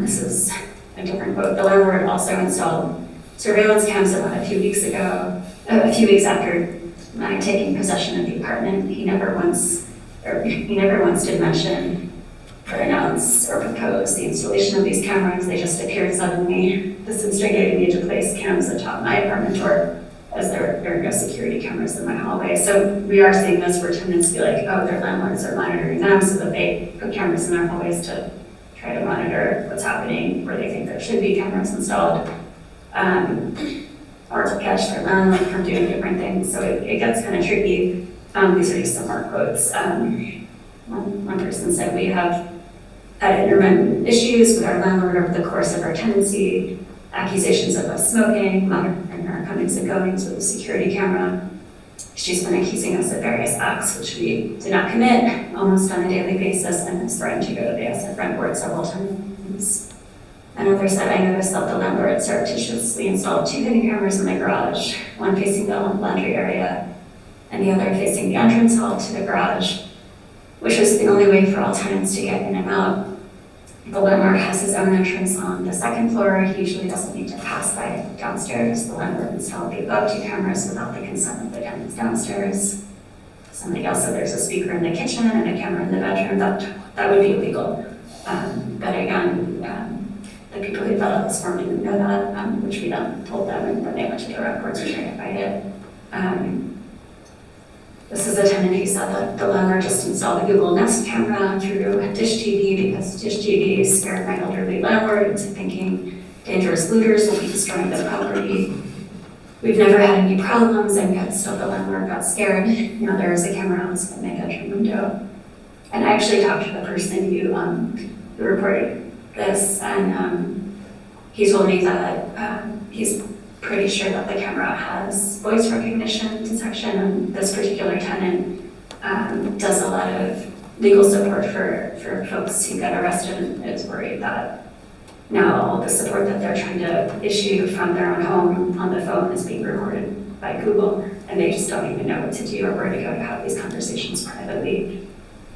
This is a different quote. The landlord also installed surveillance cams about a few weeks after my taking possession of the apartment. He never once did mention or announce or propose the installation of these cameras. They just appeared suddenly. This instigated me to place cams atop my apartment door, as there are no security cameras in my hallway. So we are seeing this where tenants feel like, oh, their landlords are monitoring them, so that they put cameras in their hallways to try to monitor what's happening where they think there should be cameras installed, or to catch their landlord from doing different things. So it gets kind of tricky. These are just some more quotes. One person said, we have had intermittent issues with our landlord over the course of our tenancy, accusations of us smoking, monitoring our comings and goings with a security camera. She's been accusing us of various acts which we did not commit almost on a daily basis, and has threatened to go to the SF rent board several times. Another said, I noticed that the landlord surreptitiously installed 2 hidden cameras in the garage, one facing the laundry area and the other facing the entrance hall to the garage, which was the only way for all tenants to get in and out. The landlord has his own entrance on the 2nd floor. He usually doesn't need to pass by downstairs. The landlord installed the above 2 cameras without the consent of the tenants downstairs. Somebody else said there's a speaker in the kitchen and a camera in the bedroom. That would be illegal. But again, the people who filled out this form didn't know that, which we then told them, and when they went to the rep boards to try to fight it. This is a tenant who said that the landlord just installed a Google Nest camera through Dish TV because Dish TV scared my elderly landlord into thinking dangerous looters will be destroying the property. We've never had any problems, and yet still the landlord got scared. Now there is a camera outside my bedroom window. And I actually talked to the person who reported this, and he told me that he's pretty sure that the camera has voice recognition detection, and this particular tenant does a lot of legal support for folks who get arrested, and is worried that now all the support that they're trying to issue from their own home on the phone is being recorded by Google, and they just don't even know what to do or where to go to have these conversations privately.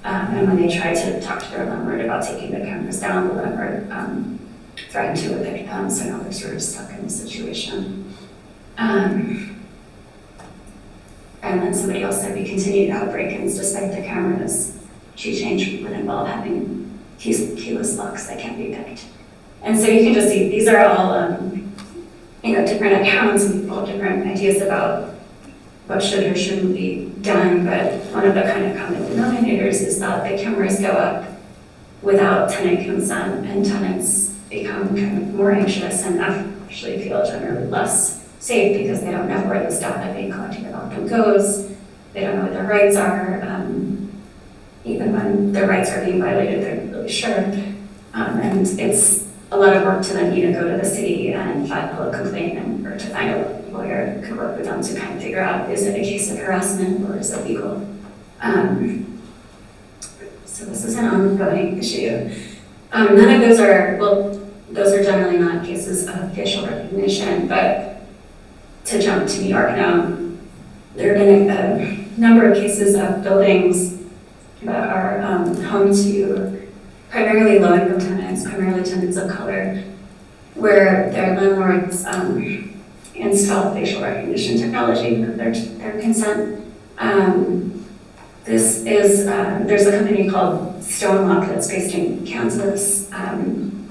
And when they try to talk to their landlord about taking the cameras down, the landlord threatened to evict them, so now they're sort of stuck in the situation. And then somebody else said we continue to have break-ins despite the cameras. Key change would involve having keyless locks that can't be picked. And so you can just see, these are all different accounts, and people have different ideas about what should or shouldn't be done, but one of the kind of common denominators is that the cameras go up without tenant consent, and tenants become kind of more anxious and actually feel generally less safe because they don't know where this data being collected about them goes. They don't know what their rights are. Even when their rights are being violated, they're not really sure. And it's a lot of work to then go to the city and file a complaint, or to find a lawyer who could work with them to kind of figure out, is it a case of harassment or is it legal? So this is an ongoing issue. None of those are, those are generally not cases of facial recognition, but to jump to New York now, there have been a number of cases of buildings that are home to primarily low-income tenants, primarily tenants of color, where their landlords install facial recognition technology with their consent. This is, there's a company called Stonelock that's based in Kansas, and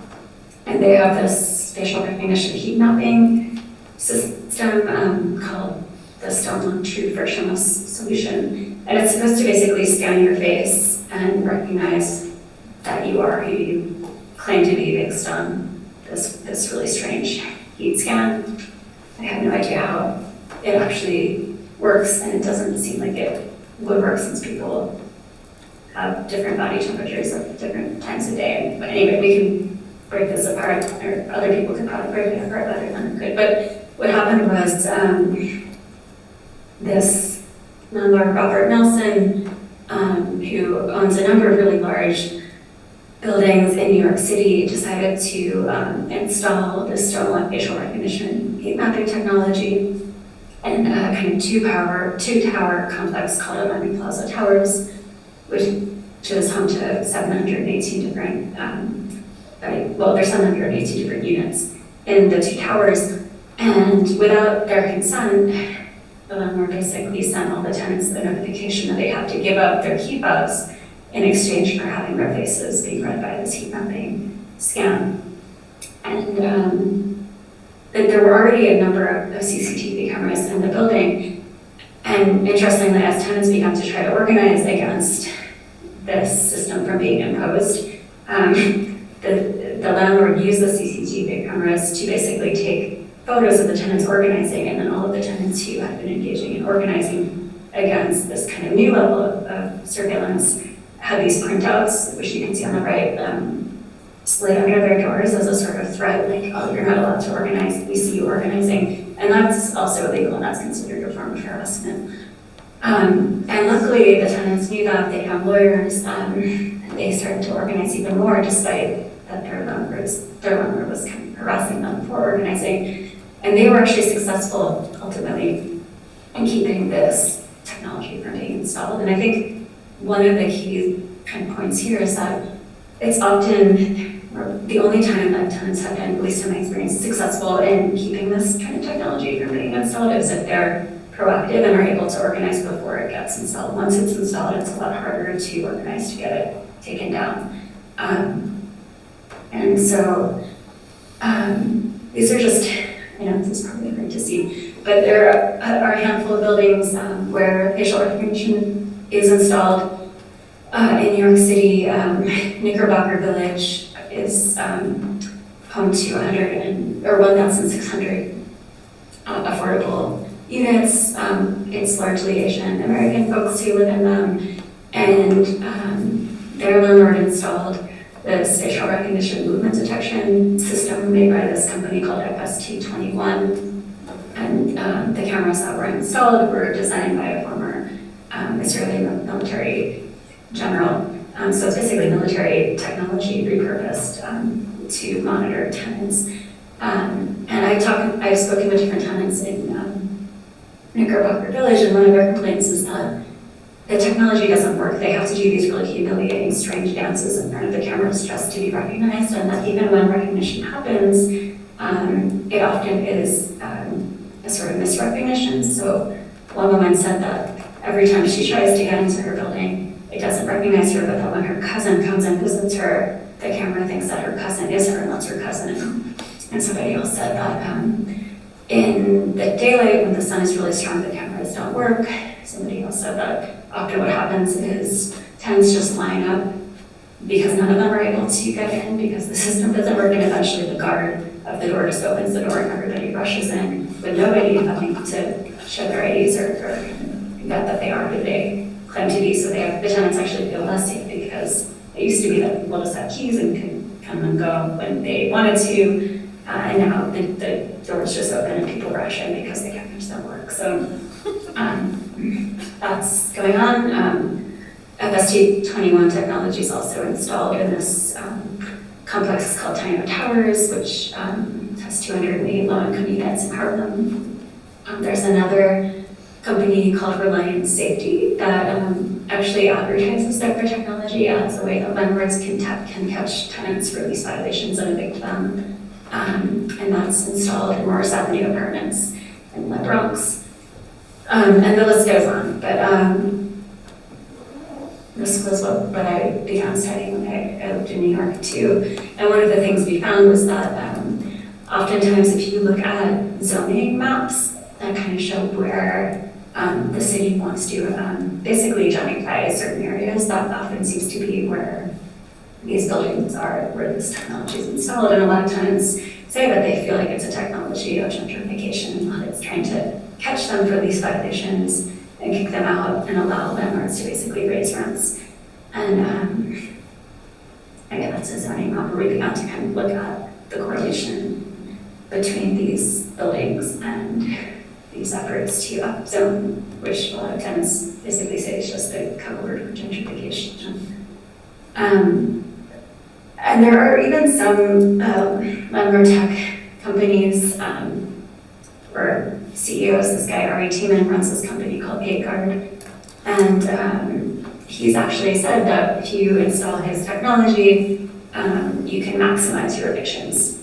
they have this facial recognition heat mapping system called the Stonelock True Frictionless Solution. And it's supposed to basically scan your face and recognize that you are who you claim to be based on this really strange heat scan. I have no idea how it actually works, and it doesn't seem like it would work since people have different body temperatures at different times of day. But anyway, we can break this apart, or other people could probably break it apart better than I could. But what happened was this landlord, Robert Nelson, who owns a number of really large buildings in New York City, decided to install this Stonelock facial recognition heat mapping technology in a kind of two-tower complex called Atlanta Plaza Towers, which is home to 718 different, there's 718 different units in the two towers. And without their consent, the landlord basically sent all the tenants the notification that they have to give up their heat buffs in exchange for having their faces being read by this heat mapping scan. And there were already a number of CCTV cameras in the building. And interestingly, as tenants began to try to organize against this system from being imposed, the landlord used the CCTV cameras to basically take photos of the tenants organizing, and then all of the tenants who had been engaging in organizing against this kind of new level of surveillance had these printouts, which you can see on the right, slid under their doors as a sort of threat, like, oh, you're not allowed to organize, we see you organizing. And that's also illegal, and that's considered a form of harassment. And luckily, the tenants knew that, they had lawyers, and they started to organize even more, despite that their landlord was kind of harassing them for organizing. And they were actually successful, ultimately, in keeping this technology from being installed. And I think one of the key kind of points here is that it's often, or the only time that tenants have been, at least in my experience, successful in keeping this kind of technology from being installed is if they're proactive and are able to organize before it gets installed. Once it's installed, it's a lot harder to organize to get it taken down. And so these are just, I know this is probably hard to see, but there are a handful of buildings where facial recognition is installed. In New York City, Knickerbocker Village is home to 1,600 affordable units. It's largely Asian American folks who live in them, and their landlord installed this facial recognition movement detection system made by this company called FST21. And the cameras that were installed were designed by a former Israeli military general. So it's basically military technology repurposed to monitor tenants. And I've spoken with different tenants in Knickerbocker Village, and one of their complaints is that the technology doesn't work. They have to do these really humiliating, strange dances in front of the cameras just to be recognized, and that even when recognition happens, it often is a sort of misrecognition. So one woman said that every time she tries to get into her building, it doesn't recognize her, but that when her cousin comes and visits her, the camera thinks that her cousin is her and that's her cousin. And somebody else said that in the daylight, when the sun is really strong, the cameras don't work. Somebody else said that often what happens is tenants just line up because none of them are able to get in because the system doesn't work, and eventually the guard of the door just opens the door and everybody rushes in with nobody having to show their IDs or vet that they are who they claim to be. So the tenants actually feel less safe because it used to be that people just had keys and could come and go when they wanted to, and now the doors just open and people rush in because the cameras don't work. So that's going on. FST21 technology is also installed in this complex called Tiny Towers, which has 208 low-income units in Harlem. There's another company called Reliance Safety that actually advertises their technology as a way that landlords can catch tenants for lease violations and evict them. And that's installed in Morris Avenue apartments in the Bronx. And the list goes on, but this was what I began studying when I lived in New York too. And one of the things we found was that oftentimes if you look at zoning maps that kind of show where the city wants to basically gentrify certain areas, that often seems to be where these buildings are, where this technology is installed. And a lot of tenants say that they feel like it's a technology of gentrification and that it's trying to catch them for lease violations and kick them out and allow landlords to basically raise rents. And again, that's a zoning map where we began to kind of look at the correlation between these buildings and these efforts to upzone, which a lot of tenants basically say is just a code word for gentrification. And there are even some landlord tech companies or CEOs. This guy, Ari Tiemann, runs this company called Gateguard. And he's actually said that if you install his technology, you can maximize your evictions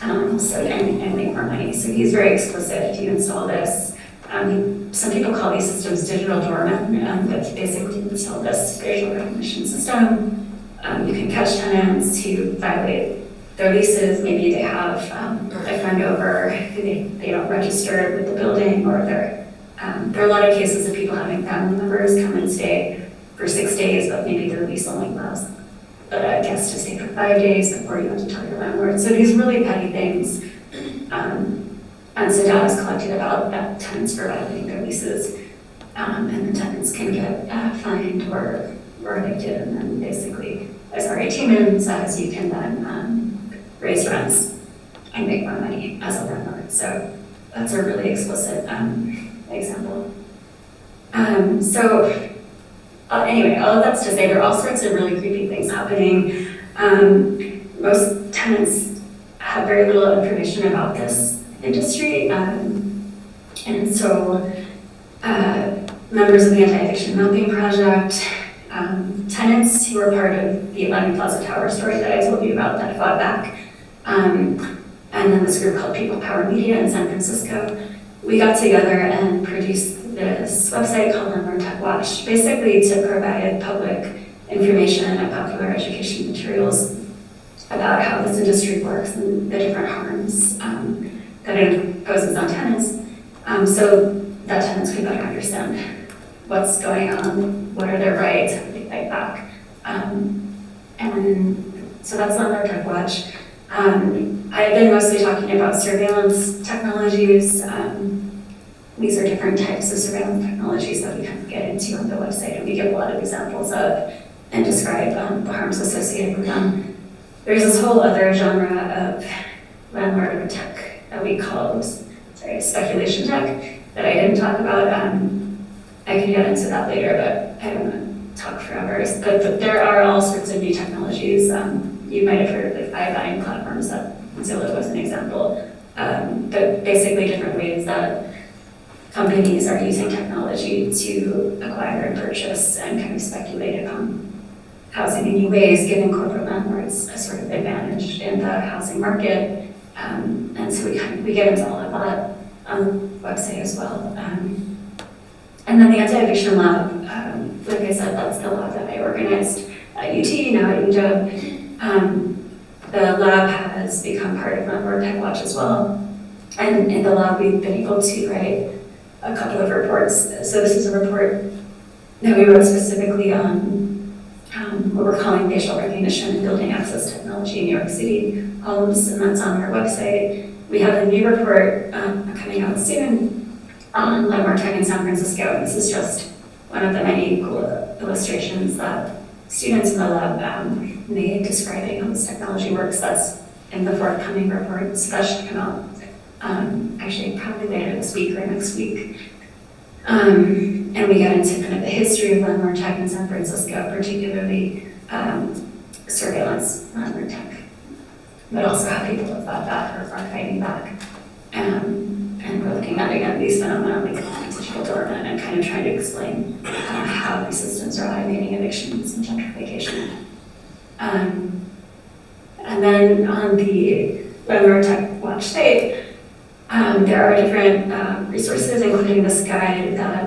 and make more money. So he's very explicit. If you install this, some people call these systems digital doormen, but basically you install this facial recognition system. You can catch tenants who violate their leases. Maybe they have a friend over who they don't register with the building, or there are a lot of cases of people having family members come and stay for 6 days, but maybe their lease only allows a guest to stay for 5 days before you have to tell your landlord. So these really petty things. And so data is collected about tenants for violating their leases, and the tenants can get fined or evicted, and then basically, as Ari Tiemann says, you can then raise rents and make more money as a landlord. So that's a really explicit example. Anyway, all of that's to say there are all sorts of really creepy things happening. Most tenants have very little information about this industry. And so members of the Anti-Eviction Mapping Project, tenants who were part of the 11 Plaza Tower story that I told you about that fought back, and then this group called People Power Media in San Francisco, we got together and produced this website called Landlord Tech Watch, basically to provide public information and popular education materials about how this industry works and the different harms that it imposes on tenants. so that tenants could better understand what's going on, what are their rights, how do they fight back. And so that's Landlord Tech Watch. I've been mostly talking about surveillance technologies. These are different types of surveillance technologies that we kind of get into on the website, and we give a lot of examples of and describe the harms associated with them. There's this whole other genre of landlord tech that we call, speculation tech that I didn't talk about. I can get into that later, but I don't want to talk forever. But there are all sorts of new technologies. You might have heard of like iBuying platforms, that Zillow was an example. But basically different ways that companies are using technology to acquire and purchase and kind of speculate upon housing in new ways, giving corporate landlords a sort of advantage in the housing market. And so we get into all of that on the website as well. And then the Anti-Eviction Lab, like I said, that's the lab that I organized at UT, now at UW. The lab has become part of Landlord Tech Watch as well. And in the lab, we've been able to write a couple of reports. So this is a report that we wrote specifically on what we're calling facial recognition and building access technology in New York City homes, and that's on our website. We have a new report coming out soon on Landlord Tech in San Francisco, and this is just one of the many cool illustrations that students in the lab made describing how this technology works. That's in the forthcoming report, so that should come out actually probably later this week or next week. And we get into kind of the history of landlord tech in San Francisco, particularly surveillance landlord tech, but also how people have fought back or are fighting back. And we're looking at, again, these phenomena like digital doorman and kind of trying to explain how these systems are automating evictions and gentrification. And then on the Landlord Tech Watch site, there are different resources, including this guide that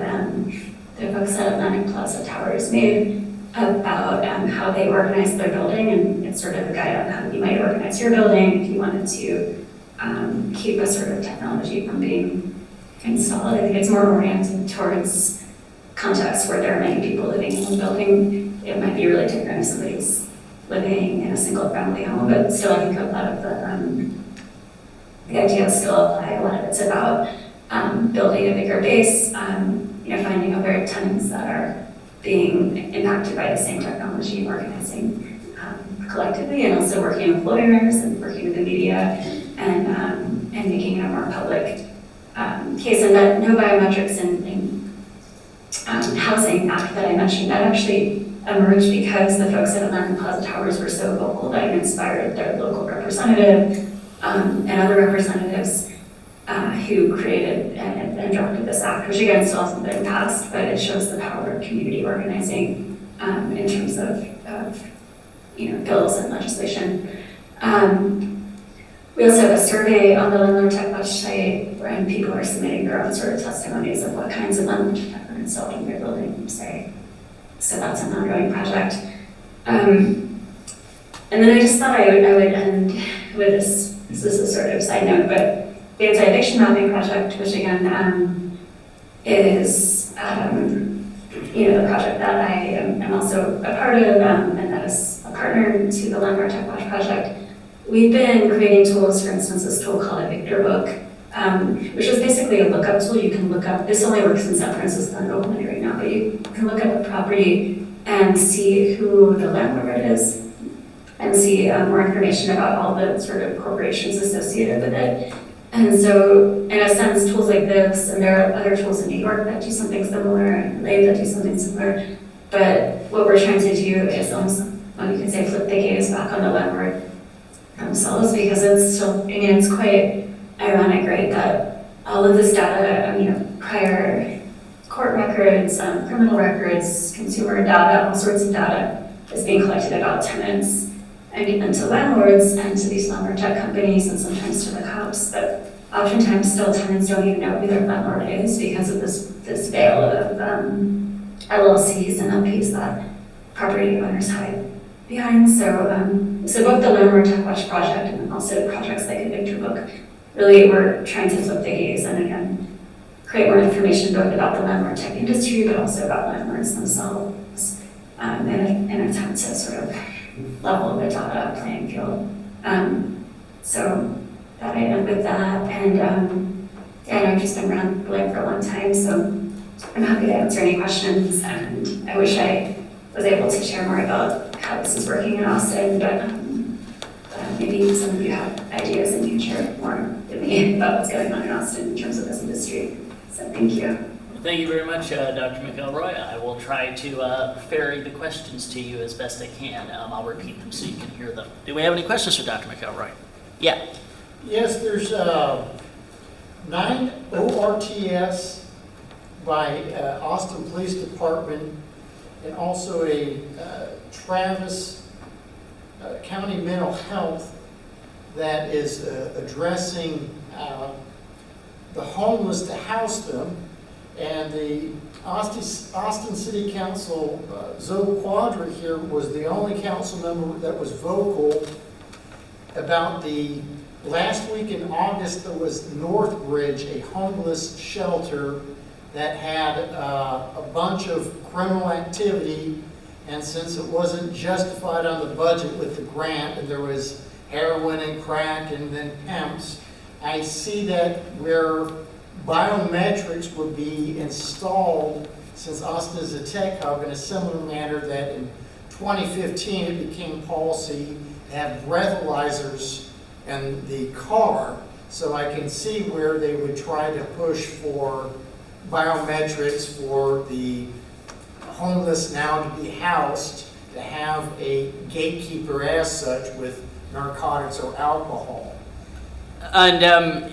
the folks at Atlantic Plaza Towers made about how they organize their building, and it's sort of a guide on how you might organize your building if you wanted to keep a sort of technology from being installed. I think it's more oriented towards contexts where there are many people living in one building. It might be really different if somebody's living in a single family home, but still I think a lot of the ideas still apply. A lot of it's about building a bigger base, finding other tenants that are being impacted by the same technology and organizing collectively, and also working with lawyers and working with the media and making it a more public case. And that no biometrics in housing act that I mentioned, that actually emerged because the folks at Atlantic Plaza Towers were so vocal that it inspired their local representative and other representatives who created and drafted this act, which again still hasn't been passed, but it shows the power of community organizing in terms of bills and legislation. We also have a survey on the Landlord Tech Watch site where people are submitting their own sort of testimonies of what kinds of landlord tech are installed in their building. So that's an ongoing project. And then I just thought I would end with this. This is a sort of side note, but the Anti-Eviction Mapping Project, which again is the project that I am also a part of, and that is a partner to the Landlord Tech Watch project. We've been creating tools, for instance, this tool called Evictor Book, which is basically a lookup tool. You can look up, this only works in San Francisco and Oakland right now, but you can look up a property and see who the landlord is and see more information about all the sort of corporations associated with it. And so, in a sense, tools like this, and there are other tools in New York that do something similar, and LA that do something similar, but what we're trying to do is almost, you could say, flip the gaze back on the landlord themselves, because it's still, it's quite ironic, right, that all of this data, prior court records, criminal records, consumer data, all sorts of data is being collected about tenants and given to landlords and to these landlord tech companies and sometimes to the cops, but oftentimes still tenants don't even know who their landlord is because of this veil of LLCs and LPs that property owners hide behind. So both the Landlord Tech Watch project and also projects like Evictor Book, really we're trying to flip the gaze and again create more information both about the landlord tech industry, but also about landlords themselves, in an attempt to sort of level the data playing field. So that I end with that, and yeah, I've just been rambling for a long time, so I'm happy to answer any questions, and I wish I was able to share more about how this is working in Austin, but maybe some of you have ideas and can share more with me about what's going on in Austin in terms of this industry. So thank you. Thank you very much, Dr. McElroy. I will try to ferry the questions to you as best I can. I'll repeat them so you can hear them. Do we have any questions for Dr. McElroy? Yeah. Yes, there's 9 ORTS by Austin Police Department, and also a Travis County Mental Health that is addressing the homeless to house them. And the Austin City Council, Zoe Quadra here, was the only council member that was vocal about the last week in August. There was Northbridge, a homeless shelter that had a bunch of criminal activity, and since it wasn't justified on the budget with the grant, and there was heroin and crack and then pimps, I see that where biometrics would be installed, since Austin is a tech hub, in a similar manner that in 2015 it became policy to have breathalyzers in the car. So I can see where they would try to push for biometrics for the homeless now to be housed, to have a gatekeeper as such with narcotics or alcohol. And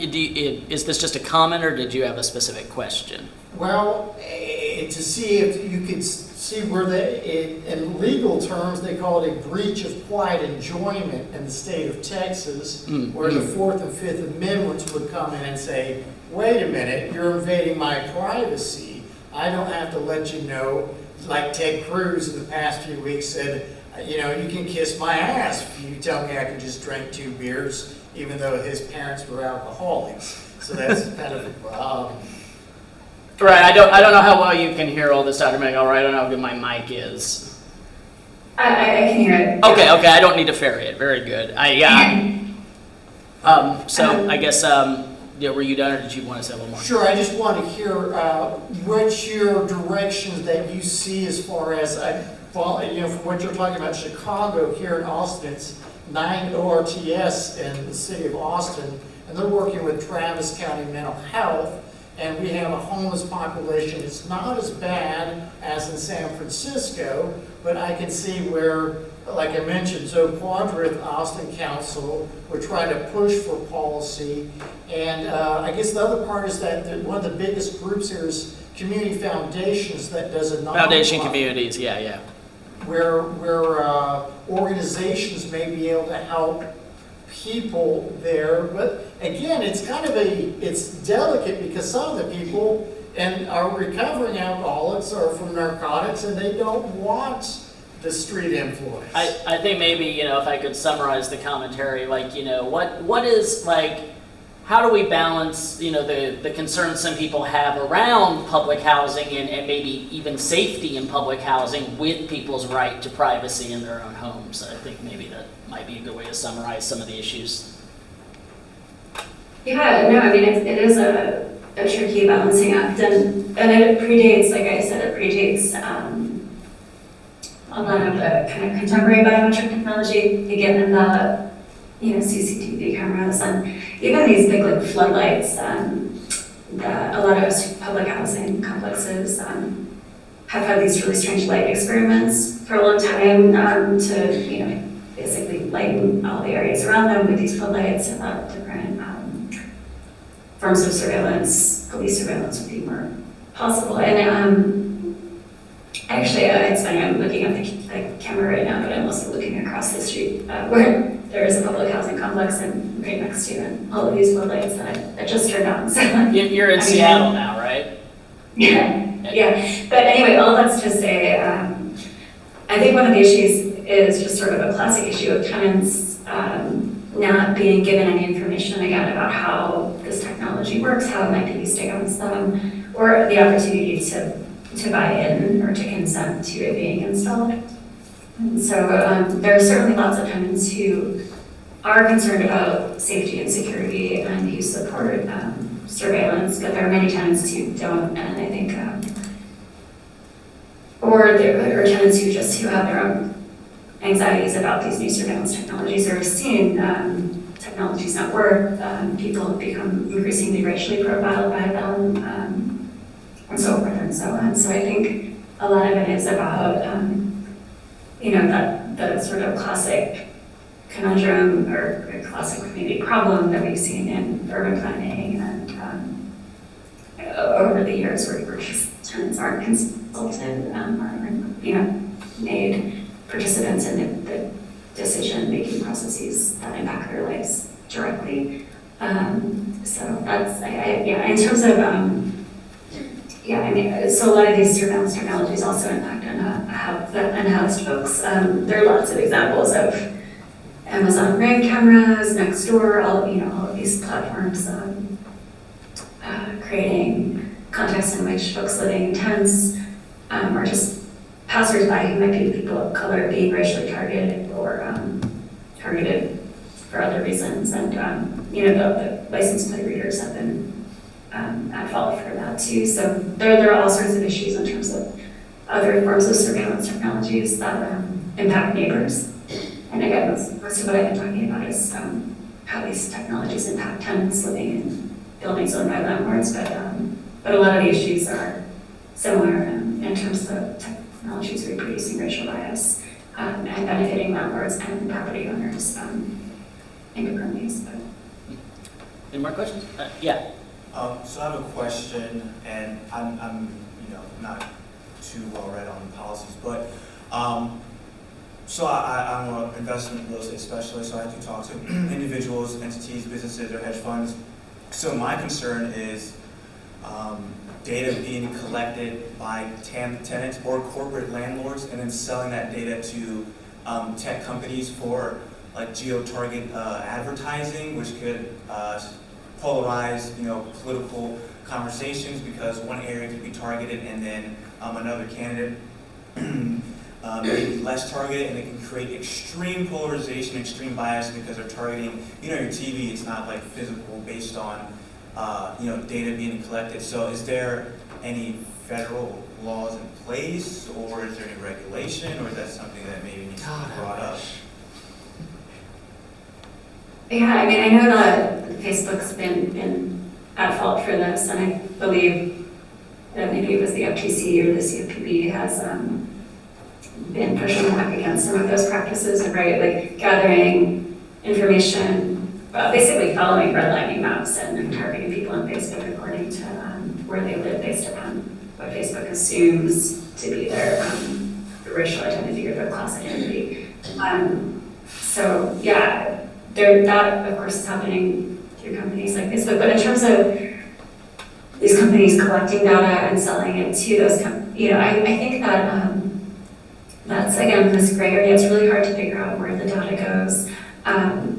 is this just a comment, or did you have a specific question? Well, to see if you could see where in legal terms, they call it a breach of quiet enjoyment in the state of Texas, where the 4th and 5th Amendments would come in and say, wait a minute, you're invading my privacy. I don't have to let you know, like Ted Cruz in the past few weeks said, you know, you can kiss my ass if you tell me I can just drink 2 beers, even though his parents were alcoholics. So that's kind of Right, I don't know how well you can hear all this, Dr. McElroy. I don't know how good my mic is. I can hear it. Okay, I don't need to ferry it. Very good. So I guess, were you done, or did you want to say a little more? Sure, I just want to hear which your directions that you see as far as, from what you're talking about Chicago, here in Austin, it's 9 ORTS in the city of Austin, and they're working with Travis County Mental Health, and we have a homeless population. It's not as bad as in San Francisco, but I can see where, like I mentioned, Zoe Quadra at the Austin Council would try to push for policy. And I guess the other part is that one of the biggest groups here is Community Foundations that does a Foundation communities, yeah. Where organizations may be able to help people there, but again, it's kind of it's delicate, because some of the people and are recovering alcoholics are from narcotics, and they don't want the street influence. I think maybe, if I could summarize the commentary, what is, how do we balance, the concerns some people have around public housing and maybe even safety in public housing with people's right to privacy in their own homes? I think maybe that might be a good way to summarize some of the issues. Yeah, no, I mean, it is a tricky balancing act, and it predates, like I said, it predates a lot of the kind of contemporary biometric technology, again, in the, CCTV cameras, and even these big, floodlights, that a lot of public housing complexes have had these really strange light experiments for a long time, to, basically lighten all the areas around them with these floodlights, and that different forms of surveillance, police surveillance would be more possible. And actually, it's funny, I'm looking at the camera right now, but I'm also looking across the street where there is a public housing complex and right next to you, and all of these floodlights that I just turned on. So you're in Seattle now, right? Yeah. But anyway, all that's to say, I think one of the issues is just sort of a classic issue of tenants not being given any information again about how this technology works, how it might be used against them, or the opportunity to buy in or to consent to it being installed. And so there are certainly lots of tenants who are concerned about safety and security and who support surveillance, but there are many tenants who don't, and I think, or tenants who have their own anxieties about these new surveillance technologies or have seen technologies not work. People have become increasingly racially profiled by them, and so forth and so on. So I think a lot of it is about, that sort of classic conundrum or classic maybe problem that we've seen in urban planning and over the years where just tenants aren't consulted or made participants in the decision-making processes that impact their lives directly. So that's, in terms of, so a lot of these surveillance technologies also impact unhoused folks. There are lots of examples of Amazon Ring cameras, Nextdoor, all of these platforms creating contexts in which folks living in tents or just passersby who might be people of color being racially targeted or targeted for other reasons. And the license plate readers have been at fault for that too. So there are all sorts of issues in terms of other forms of surveillance technologies that impact neighbors. And again, most of what I've been talking about is how these technologies impact tenants living in buildings owned by landlords, but a lot of the issues are similar in terms of technologies reproducing racial bias and benefiting landlords and property owners in different ways. Any more questions? Yeah. So I have a question, and I'm not too well read on the policies, but so I'm an investment real estate specialist, so I do talk to individuals, entities, businesses, or hedge funds. So my concern is data being collected by tenants or corporate landlords and then selling that data to tech companies for like geo-target advertising, which could polarize, political conversations because one area could be targeted and then another candidate may be less targeted, and it can create extreme polarization, extreme bias because they're targeting, your TV, it's not like physical based on, data being collected. So is there any federal laws in place, or is there any regulation, or is that something that maybe needs to be brought up? Yeah, I know that Facebook's been at fault for this, and I believe that maybe it was the FTC or the CFPB has been pushing back against some of those practices, and like gathering information, basically following redlining maps and targeting people on Facebook according to where they live based upon what Facebook assumes to be their racial identity or their class identity. So yeah. That, of course, is happening through companies like Facebook. But in terms of these companies collecting data and selling it to those companies, I think that that's, again, this gray area. It's really hard to figure out where the data goes.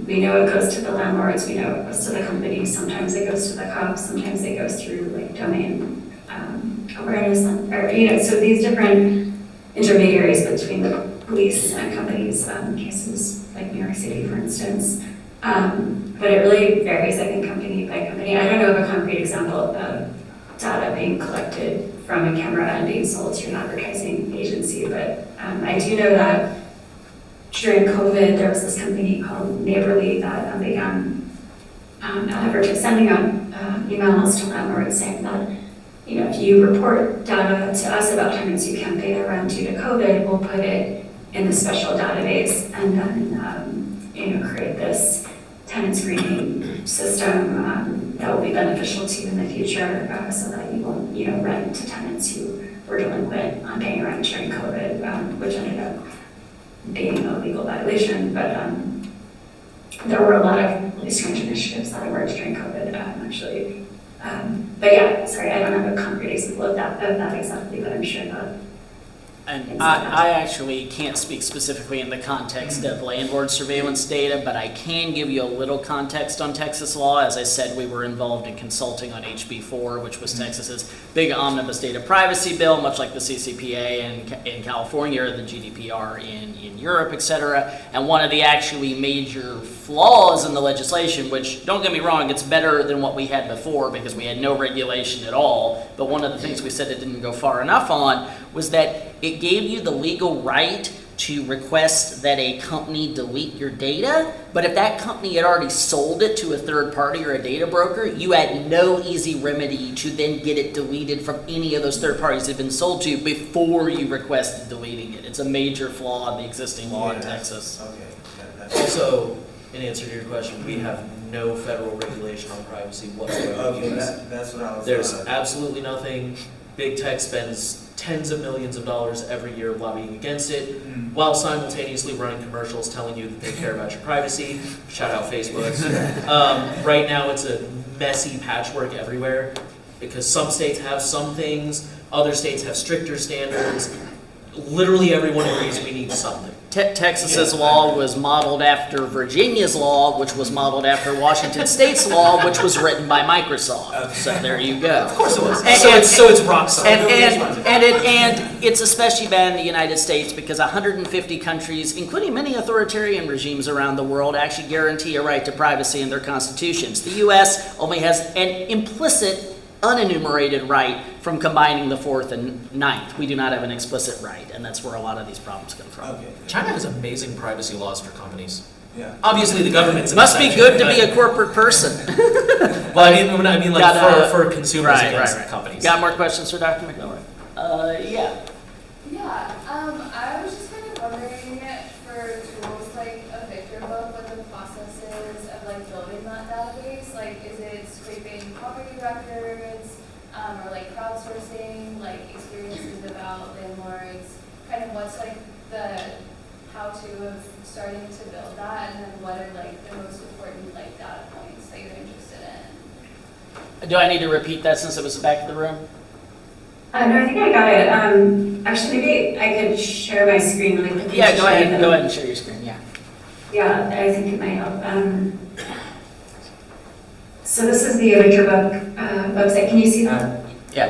We know it goes to the landlords. We know it goes to the companies. Sometimes it goes to the cops. Sometimes it goes through, like, domain awareness. So these different intermediaries between the police and companies, cases like New York City, for instance. But it really varies, I think, company by company. I don't know of a concrete example of data being collected from a camera and being sold to an advertising agency, but I do know that during COVID, there was this company called Neighborly that began sending out emails to landlords saying that, if you report data to us about tenants you can't pay their rent due to COVID, we'll put it in the special database and then create this tenant screening system that will be beneficial to you in the future, so that you won't rent to tenants who were delinquent on paying rent during COVID, which ended up being a legal violation. But there were a lot of really strange initiatives that emerged during COVID, actually. But yeah, sorry, I don't have a concrete example of that exactly, but I'm sure that And I actually can't speak specifically in the context of landlord surveillance data, but I can give you a little context on Texas law. As I said, we were involved in consulting on HB4, which was Texas's big omnibus data privacy bill, much like the CCPA in California or the GDPR in Europe, et cetera. And one of the actually major flaws in the legislation, which, don't get me wrong, it's better than what we had before because we had no regulation at all, but one of the things we said it didn't go far enough on was that it gave you the legal right to request that a company delete your data, but if that company had already sold it to a third party or a data broker, you had no easy remedy to then get it deleted from any of those third parties it had been sold to before you requested deleting it. It's a major flaw in the existing law in Texas. Okay. Also, in answer to your question, we have no federal regulation on privacy whatsoever. Okay, that's what I was. There's absolutely nothing. Big tech spends tens of millions of dollars every year lobbying against it, while simultaneously running commercials telling you that they care about your privacy. Shout out Facebook. Right now, it's a messy patchwork everywhere because some states have some things, other states have stricter standards. Literally everyone agrees we need something. Texas's law was modeled after Virginia's law, which was modeled after Washington State's law, which was written by Microsoft. So there you go. Of course it was. And, So it's rock solid. and it's especially bad in the United States because 150 countries, including many authoritarian regimes around the world, actually guarantee a right to privacy in their constitutions. The U.S. only has an implicit unenumerated right from combining the 4th and 9th. We do not have an explicit right, and that's where a lot of these problems come from. Okay. China has amazing privacy laws for companies. Yeah. Obviously, the government's Must be good to be a corporate person. Well, I mean like for consumers against companies. Got more questions for Dr. McElroy? Yeah. Yeah, I was just kind of wondering for tools like a Victor book, what the process is of like building that database. Like, is it scraping property records, or like crowdsourcing, like experiences about landlords? Kind of what's like the how-to of starting to build that, and then what are like the most important like data points that you're interested in? Do I need to repeat that since it was the back of the room? No, I think I got it. Actually, maybe I could share my screen really quickly. Yeah, go ahead and share your screen, yeah. Yeah, I think it might help. So this is the Victor book website. Can you see that? Yeah.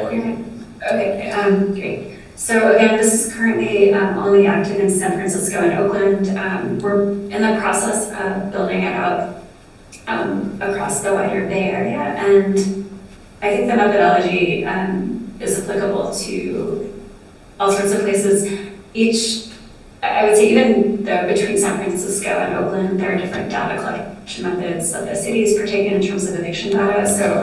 Okay, great. So again, this is currently only active in San Francisco and Oakland. We're in the process of building it out across the wider Bay Area, and I think the methodology is applicable to all sorts of places. I would say even though between San Francisco and Oakland, there are different data collection methods that the cities partake in terms of eviction data. So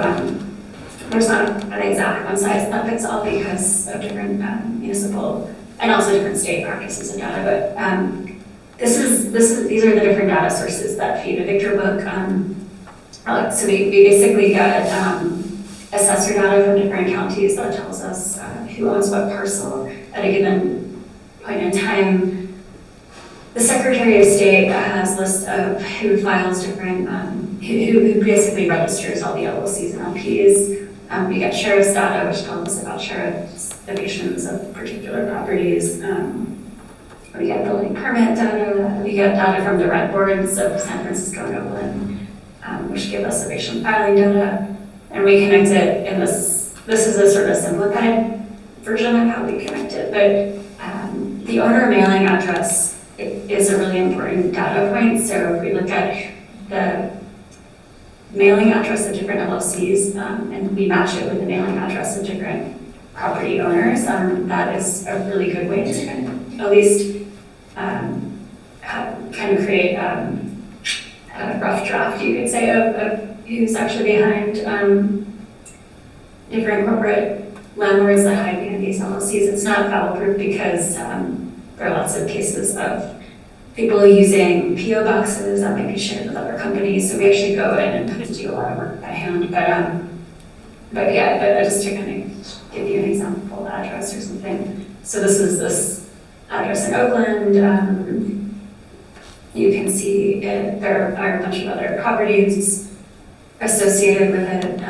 there's not an exact one size that fits all because of different municipal and also different state practices and data. But these are the different data sources that feed a Victor book. So we basically got assessor data from different counties that tells us who owns what parcel at a given point in time. The Secretary of State has a list of who files different, who basically registers all the LLCs and LPs. We get sheriff's data, which tells us about sheriff's evictions of particular properties. We get building permit data. We get data from the rent boards of San Francisco and Oakland, which give us eviction filing data. And we connect it in this is a sort of simplified version of how we connect it, but the owner mailing address is a really important data point. So if we look at the mailing address of different LLCs and we match it with the mailing address of different property owners, that is a really good way to kind of at least kind of create a rough draft, you could say, of who's actually behind different corporate landlords that hide behind these LLCs. It's not foul-proof because there are lots of cases of people using PO boxes that might be shared with other companies. So we actually go in and have to do a lot of work by hand. But just to kind of give you an example address or something. So this is this address in Oakland. You can see there are a bunch of other properties associated with it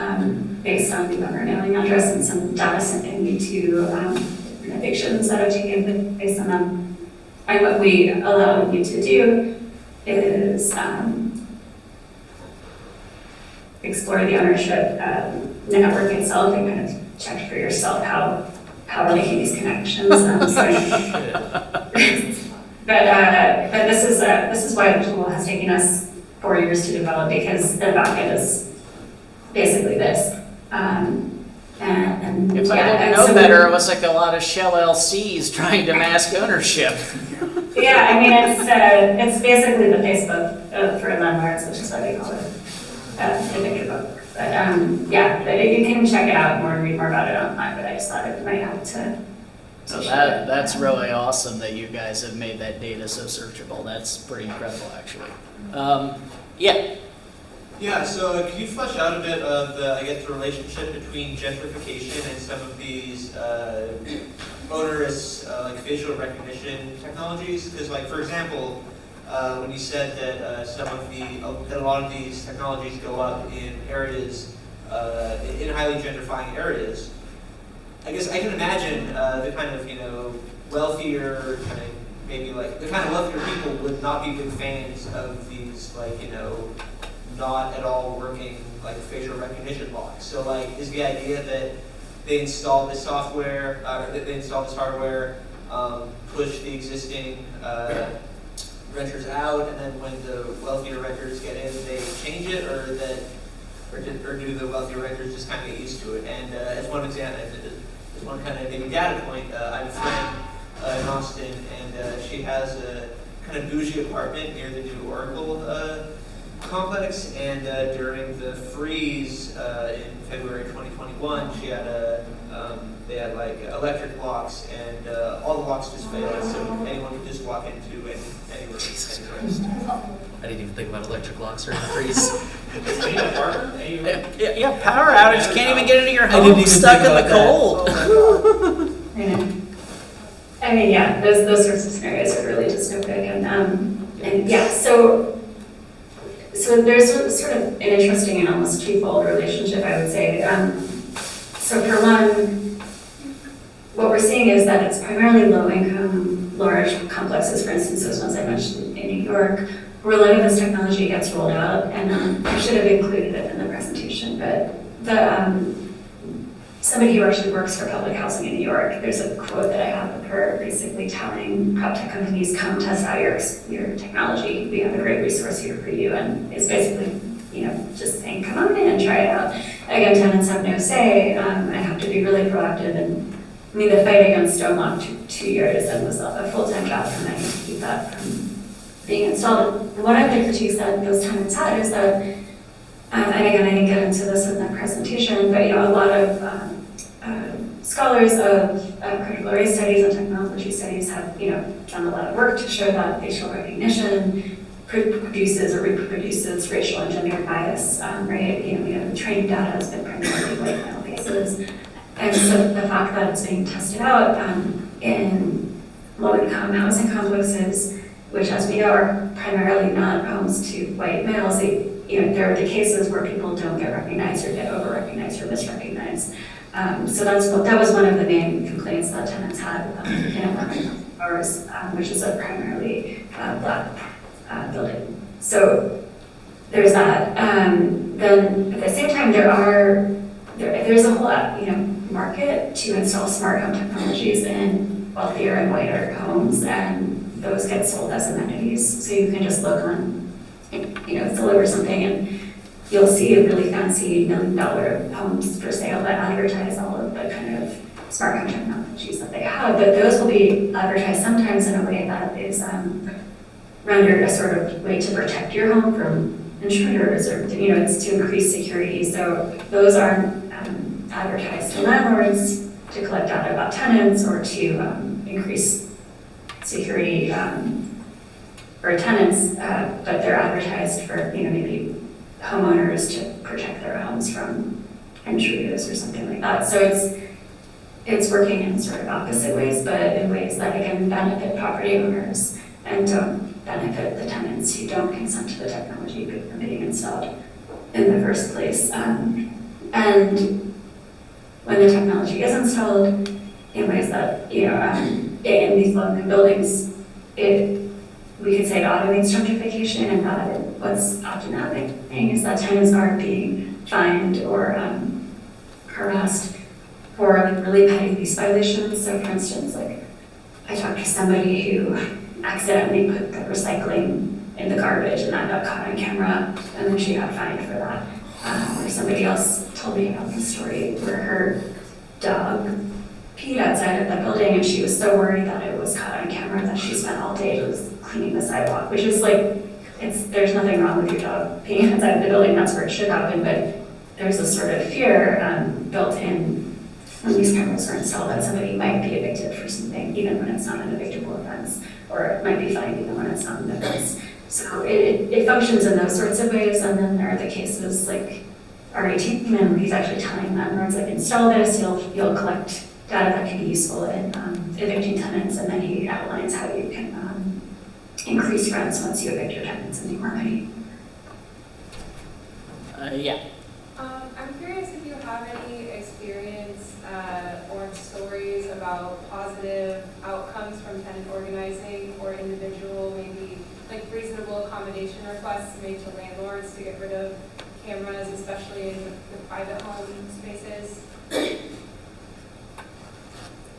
based on the owner mailing address and some data sent in to evictions that have taken place on them. And what we allow you to do is explore the ownership network itself and kind of check for yourself how we're making these connections. But this is why the tool has taken us 4 years to develop, because the backend is basically this. If I didn't know better, it was like a lot of shell LCs trying to mask ownership. Yeah, I mean, it's basically the Facebook for landlords, which is what they call it, the big book. But yeah, but you can check it out more and read more about it online, but I just thought it might help to. So that's really awesome that you guys have made that data so searchable. That's pretty incredible, actually. Yeah. Yeah, so can you flesh out a bit of the relationship between gentrification and some of these onerous like facial recognition technologies? Because, like, for example, when you said that a lot of these technologies go up in areas, in highly gentrifying areas, I guess I can imagine the kind of, wealthier, the kind of wealthier people would not be big fans of these, not at all working facial recognition blocks. So is the idea that they install this software, that they install this hardware, push the existing renters out, and then when the wealthier renters get in, they change it, or do the wealthier renters just kind of get used to it? And as one example, as one kind of maybe data point, I have a friend in Austin, and she has a kind of bougie apartment near the new Oracle complex, and during the freeze in February 2021, she had they had electric locks, and all the locks just failed, so anyone could just walk into any room. I didn't even think about electric locks during the freeze. Yeah, power outage, can't even get into your I didn't home, even stuck think in the about cold. I mean, yeah, those sorts of scenarios are really dystopic, and yeah, so there's sort of an interesting and almost twofold relationship, I would say. So for one, what we're seeing is that it's primarily low-income, large complexes, for instance, those ones I mentioned in New York, where a lot of this technology gets rolled out, and I should have included it in the presentation, but somebody who actually works for public housing in New York, there's a quote that I have of her basically telling prop tech companies, come test out your technology. We have a great resource here for you. And it's basically, just saying, come on in and try it out. Again, tenants have no say. I have to be really proactive. And I mean, the fight against Stonewall took 2 years and was a full-time job for many to keep that from being installed. And one of the critiques that those tenants had is that, and again, I didn't get into this in the presentation, but a lot of scholars of critical race studies and technology studies have, done a lot of work to show that facial recognition produces or reproduces racial and gender bias, right? The training data has been primarily white male faces, and so the fact that it's being tested out in low-income housing complexes, which, as we know, are primarily not homes to white males, there are the cases where people don't get recognized or get over-recognized or misrecognized. So that was one of the main complaints that tenants had in apartment ours, which is a primarily Black building. So there's that. Then at the same time, there's a whole market to install smart home technologies in wealthier and whiter homes, and those get sold as amenities. So you can just look on, deliver something, and you'll see really fancy $1 million homes for sale that advertise all of the kind of smart home technologies that they have. But those will be advertised sometimes in a way that is rendered a sort of way to protect your home from intruders, or it's to increase security. So those aren't advertised to landlords to collect data about tenants or to increase security for tenants, but they're advertised for maybe homeowners to protect their homes from intruders or something like that. So it's working in sort of opposite ways, but in ways that again benefit property owners and don't benefit the tenants who don't consent to the technology being installed in the first place. And when the technology is installed, in ways that, in these low-income buildings, we could say it automates gentrification, and that what's often happening is that tenants aren't being fined or harassed for really petty lease violations. So for instance, I talked to somebody who accidentally put the recycling in the garbage and that got caught on camera, and then she got fined for that. Or somebody else told me about the story where her dog peed outside of the building, and she was so worried that it was caught on camera that she spent all day just cleaning the sidewalk, which is there's nothing wrong with your dog peeing outside of the building, that's where it should happen, but there's a sort of fear built in when these cameras are installed that somebody might be evicted for something, even when it's not an evictable offense, or it might be fined even when it's not an offense. So it functions in those sorts of ways, and then there are the cases like R18, and he's actually telling landlords, install this, you'll collect data that can be useful in evicting tenants, and then he outlines how you can increase rents once you evict your tenants and make more money. Yeah. I'm curious if you have any experience or stories about positive outcomes from tenant organizing or individual, maybe reasonable accommodation requests made to landlords to get rid of cameras, especially in the private home spaces.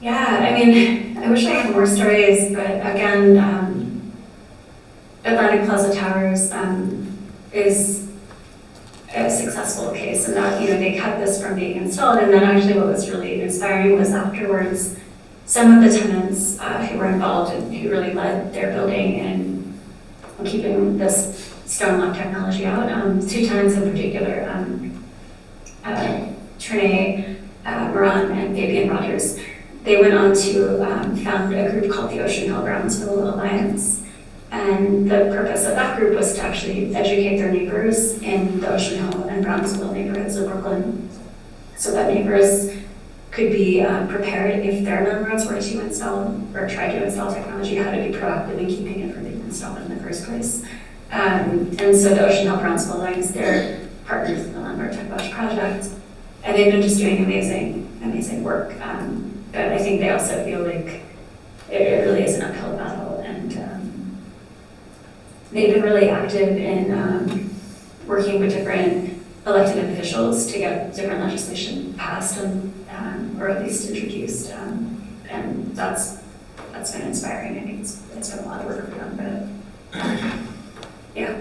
Yeah, I wish I had more stories, but again, Atlantic Plaza Towers is a successful case, and that they kept this from being installed. And then actually, what was really inspiring was afterwards, some of the tenants who were involved and who really led their building in keeping this stone lock technology out. 2 tenants in particular, Trinae Moran and Fabian Rogers. They went on to found a group called the Ocean Hill Brownsville Alliance. And the purpose of that group was to actually educate their neighbors in the Ocean Hill and Brownsville neighborhoods of Brooklyn, so that neighbors could be prepared if their landlords were to install or try to install technology, how to be proactive in keeping it from being installed in the first place. And so the Ocean Hill Brownsville Alliance, they're partners in the Landlord Tech Watch project, and they've been just doing amazing work. But I think they also feel like it really is an uphill battle, and they've been really active in working with different elected officials to get different legislation passed or at least introduced, and that's been inspiring. I think it's been a lot of work for them, but yeah.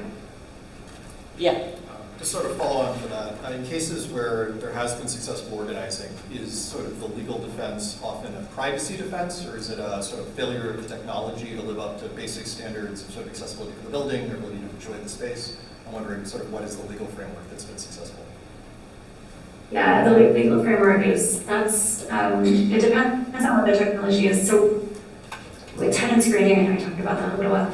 Yeah. To sort of follow on for that, in cases where there has been successful organizing, is sort of the legal defense often a privacy defense, or is it a sort of failure of the technology to live up to basic standards of sort of accessibility for the building, their ability to enjoy the space? I'm wondering sort of what is the legal framework that's been successful? Yeah, the legal framework is, it depends on what the technology is. So with tenant screening, and I talked about that a little while,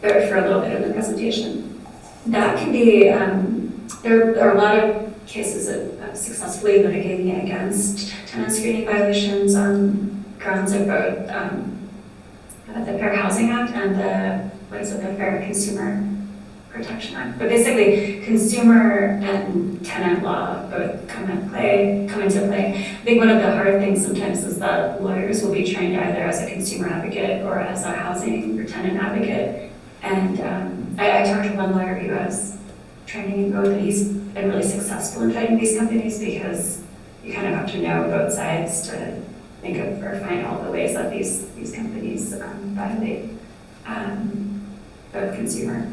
or for a little bit in the presentation, that can be, there are a lot of cases of successfully litigating against tenant screening violations on grounds of both the Fair Housing Act and the Fair Consumer Protection Act. But basically, consumer and tenant law both come into play. I think one of the hard things sometimes is that lawyers will be trained either as a consumer advocate or as a housing or tenant advocate. And I talked to one lawyer who has training in both, and he's been really successful in fighting these companies because you kind of have to know both sides to think of or find all the ways that these companies violate both consumer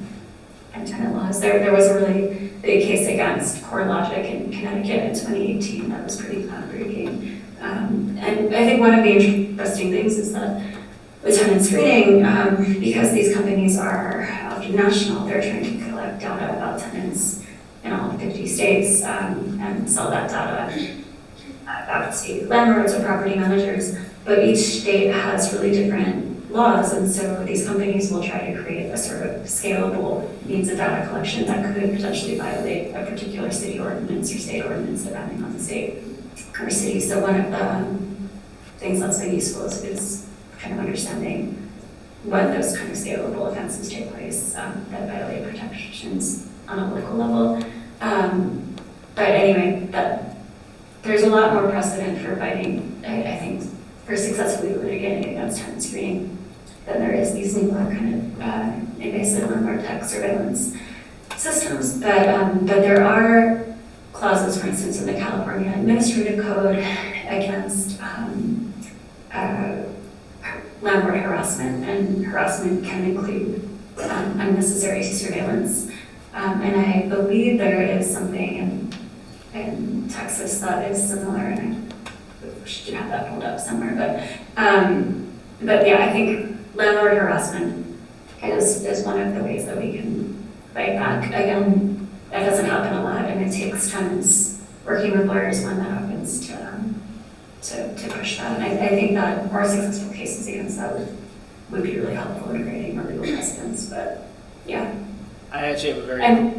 and tenant laws. There was a really big case against CoreLogic in Connecticut in 2018 that was pretty groundbreaking. And I think one of the interesting things is that with tenant screening, because these companies are often national, they're trying to collect data about tenants in all 50 states and sell that data back to landlords or property managers. But each state has really different laws, and so these companies will try to create a sort of scalable means of data collection that could potentially violate a particular city ordinance or state ordinance, depending on the state or city. So one of the things that's been useful is kind of understanding when those kind of scalable offenses take place that violate protections on a local level. But anyway, there's a lot more precedent for fighting, I think, for successfully litigating against tenant screening than there is these newer kind of invasive landlord tech surveillance systems. But there are clauses, for instance, in the California Administrative Code against landlord harassment, and harassment can include unnecessary surveillance. And I believe there is something in Texas that is similar, and I should have that pulled up somewhere. But yeah, I think landlord harassment is one of the ways that we can fight back. Again, that doesn't happen a lot, and it takes tons working with lawyers when that happens to push that. And I think that more successful cases against that would be really helpful in creating more legal precedents. But yeah. I actually have a very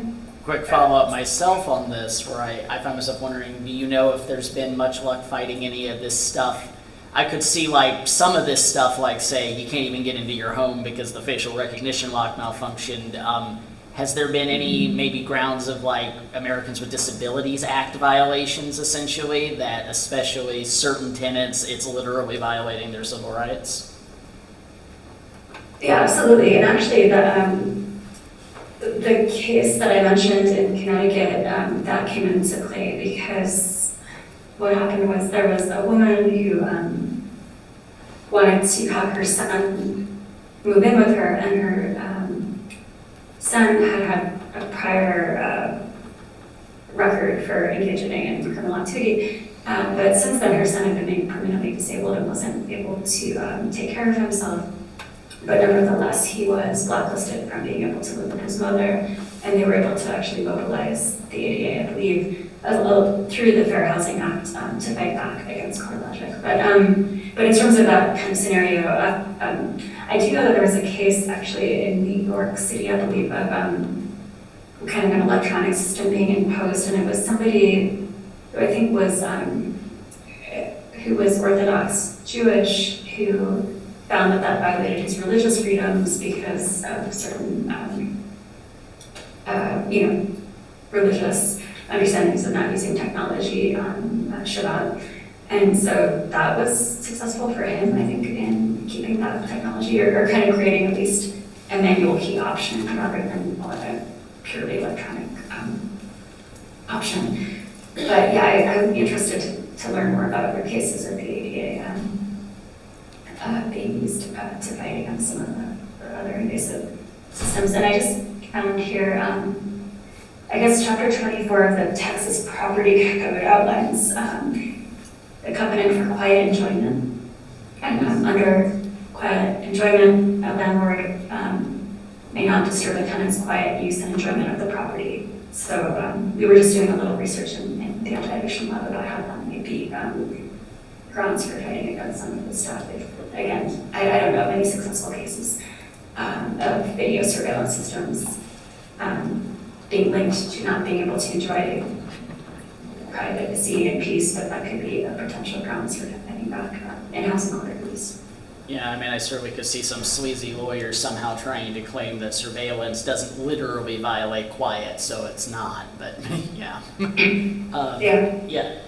quick follow-up myself on this, where I find myself wondering, do you know if there's been much luck fighting any of this stuff? I could see like some of this stuff, like say you can't even get into your home because the facial recognition lock malfunctioned. Has there been any maybe grounds of like Americans with Disabilities Act violations, essentially, that especially certain tenants, it's literally violating their civil rights? Yeah, absolutely. And actually, the case that I mentioned in Connecticut, that came into play because what happened was there was a woman who wanted to have her son move in with her, and her son had a prior record for engaging in criminal activity. But since then, her son had been made permanently disabled and wasn't able to take care of himself. But nevertheless, he was blacklisted from being able to live with his mother, and they were able to actually mobilize the ADA, I believe, through the Fair Housing Act to fight back against CoreLogic. But in terms of that kind of scenario, I do know that there was a case actually in New York City, I believe, of kind of an electronic system being imposed, and it was somebody who I think was who was Orthodox Jewish, who found that violated his religious freedoms because of certain, religious understandings of not using technology on Shabbat. And so that was successful for him, I think, in keeping that technology or kind of creating at least a manual key option rather than a purely electronic option. But yeah, I would be interested to learn more about other cases of the ADA being used to fight against some of the other invasive systems. And I just found here, I guess chapter 24 of the Texas Property Code outlines the covenant for quiet enjoyment. And under quiet enjoyment, a landlord may not disturb a tenant's quiet use and enjoyment of the property. So we were just doing a little research in the Anti-Eviction Lab about how that might be grounds for fighting against some of this stuff. Again, I don't know of any successful cases of video surveillance systems being linked to not being able to enjoy privacy and peace, but that could be a potential grounds for fighting back in-house malware. Yeah, I mean, I certainly could see some sleazy lawyers somehow trying to claim that surveillance doesn't literally violate quiet, so it's not, but yeah. Yeah.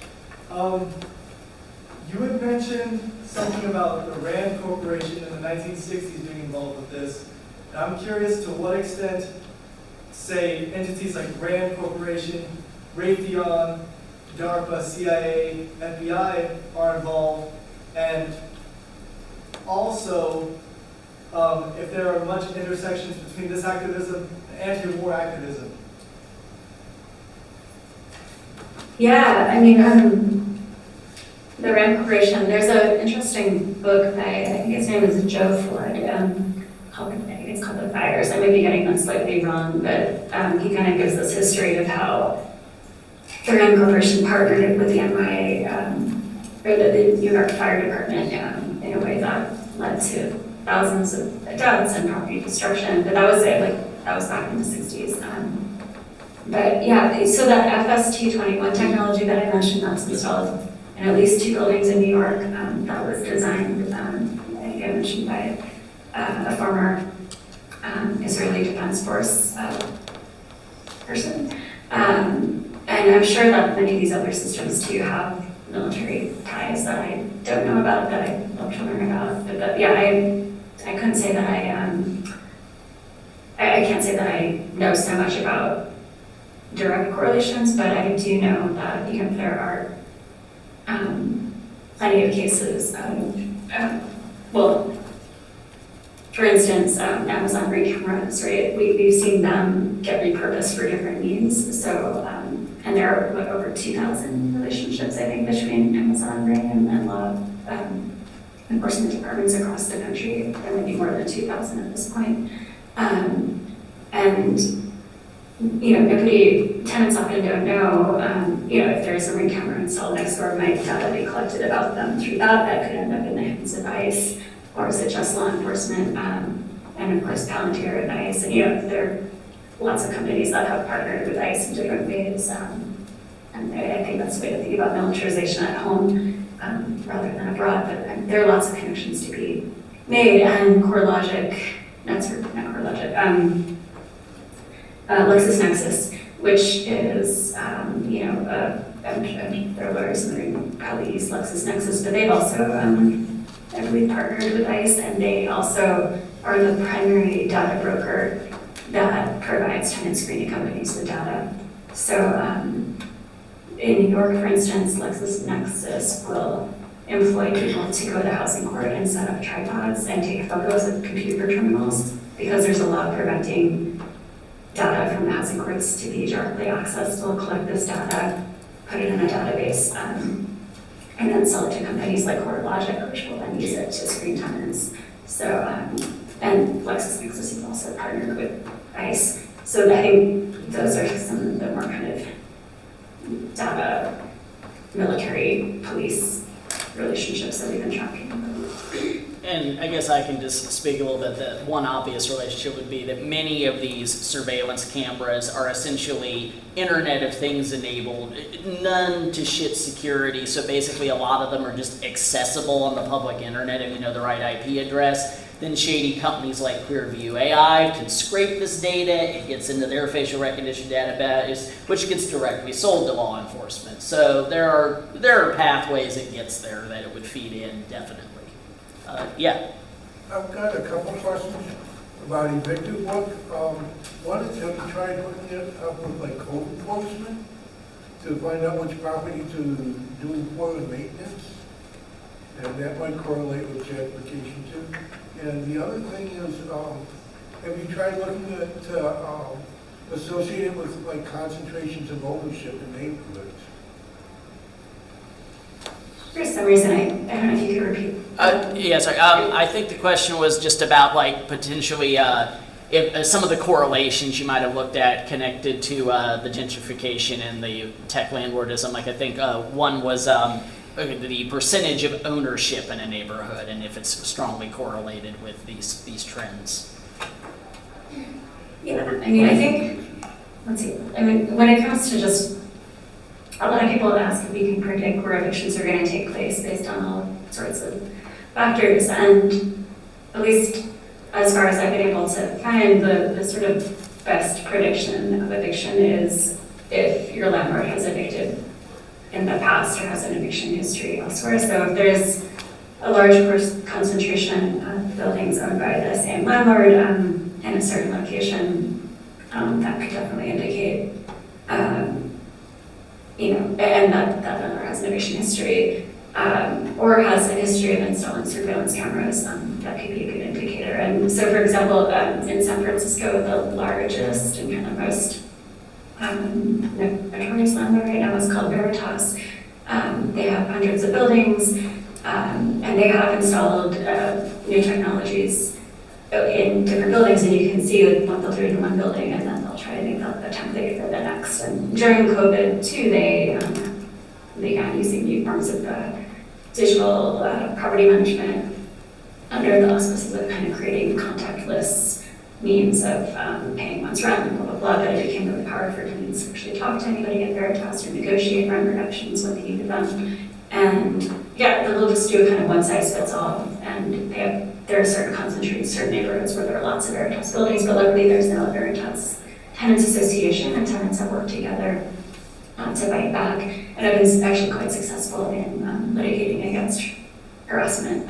You had mentioned something about the Rand Corporation in the 1960s being involved with this. And I'm curious to what extent, say, entities like Rand Corporation, Raytheon, DARPA, CIA, FBI are involved, and also if there are much intersections between this activism and anti-war activism. Yeah, I mean, the Rand Corporation, there's an interesting book by, I think his name is Joe Flood, it's called The Fires. I may be getting that slightly wrong, but he kind of gives this history of how the Rand Corporation partnered with the NYA, or the New York Fire Department in a way that led to thousands of deaths and property destruction. But that was it, that was back in the 60s. But yeah, so that FST21 technology that I mentioned, that's installed in at least 2 buildings in New York, that was designed, I think I mentioned by a former Israeli Defense Force person. And I'm sure that many of these other systems too have military ties that I don't know about that I'd love to learn about. But yeah, I couldn't say that I can't say that I know so much about direct correlations, but I do know that there are plenty of cases for instance, Amazon Ring cameras, right? We've seen them get repurposed for different means. So, and there are over 2,000 relationships, I think, between Amazon Ring and law enforcement departments across the country. There may be more than 2,000 at this point. And tenants often don't know, if there's a Ring camera installed next door, might data be collected about them through that. That could end up in the hands of ICE. Or is it just law enforcement? And of course, Palantir and ICE. And there are lots of companies that have partnered with ICE in different ways. And I think that's the way to think about militarization at home rather than abroad. But there are lots of connections to be made. And CoreLogic, LexisNexis, which is, their lawyers in the room probably use LexisNexis, but they've also, I believe, partnered with ICE, and they also are the primary data broker that provides tenant screening companies with data. So in New York, for instance, LexisNexis will employ people to go to housing court and set up tripods and take photos of computer terminals because there's a law preventing data from the housing courts to be directly accessed. They'll collect this data, put it in a database, and then sell it to companies like CoreLogic, which will then use it to screen tenants. So, and LexisNexis has also partnered with ICE. So I think those are some of the more kind of data, military, police relationships that we've been tracking. And I guess I can just speak a little bit that one obvious relationship would be that many of these surveillance cameras are essentially Internet of Things enabled, none to shit security. So basically a lot of them are just accessible on the public internet if you know the right IP address. Then shady companies like Clearview AI can scrape this data, it gets into their facial recognition database, which gets directly sold to law enforcement. So there are pathways it gets there that it would feed in, definitely. Yeah. I've got a couple questions about evicted work. One is, have you tried hooking it up with like code enforcement to find out which property to do for the maintenance? And that might correlate with gentrification too. And the other thing is, have you tried looking at associated with like concentrations of ownership in neighborhoods? For some reason, I don't know if you could repeat. Yeah, sorry. I think the question was just about like potentially if some of the correlations you might have looked at connected to the gentrification and the tech landlordism. Like I think one was the percentage of ownership in a neighborhood and if it's strongly correlated with these trends. Yeah, I mean, I think, let's see. I mean, when it comes to just a lot of people ask if we can predict where evictions are going to take place based on all sorts of factors, and at least as far as I've been able to find, the sort of best prediction of eviction is if your landlord has evicted in the past or has an eviction history elsewhere. So if there's a large concentration of buildings owned by the same landlord in a certain location, that could definitely indicate and that landlord has an eviction history, or has a history of installing surveillance cameras, that could be a good indicator. And so, for example, in San Francisco, the largest and kind of most notorious landlord right now is called Veritas. They have hundreds of buildings, and they have installed new technologies in different buildings, and you can see what they'll do in one building, and then they'll try to make a template for the next. And during COVID too, they began using new forms of digital property management under the auspices of kind of creating contactless means of paying one's rent and blah, blah, blah, but it became really hard for tenants to actually talk to anybody at Veritas or negotiate rent reductions when they needed them. And yeah, they'll just do a kind of one size fits all, and there are certain concentrated, certain neighborhoods where there are lots of Veritas buildings, but luckily there's now a Veritas Tenants Association, and tenants have worked together to fight back, and have been actually quite successful in litigating against harassment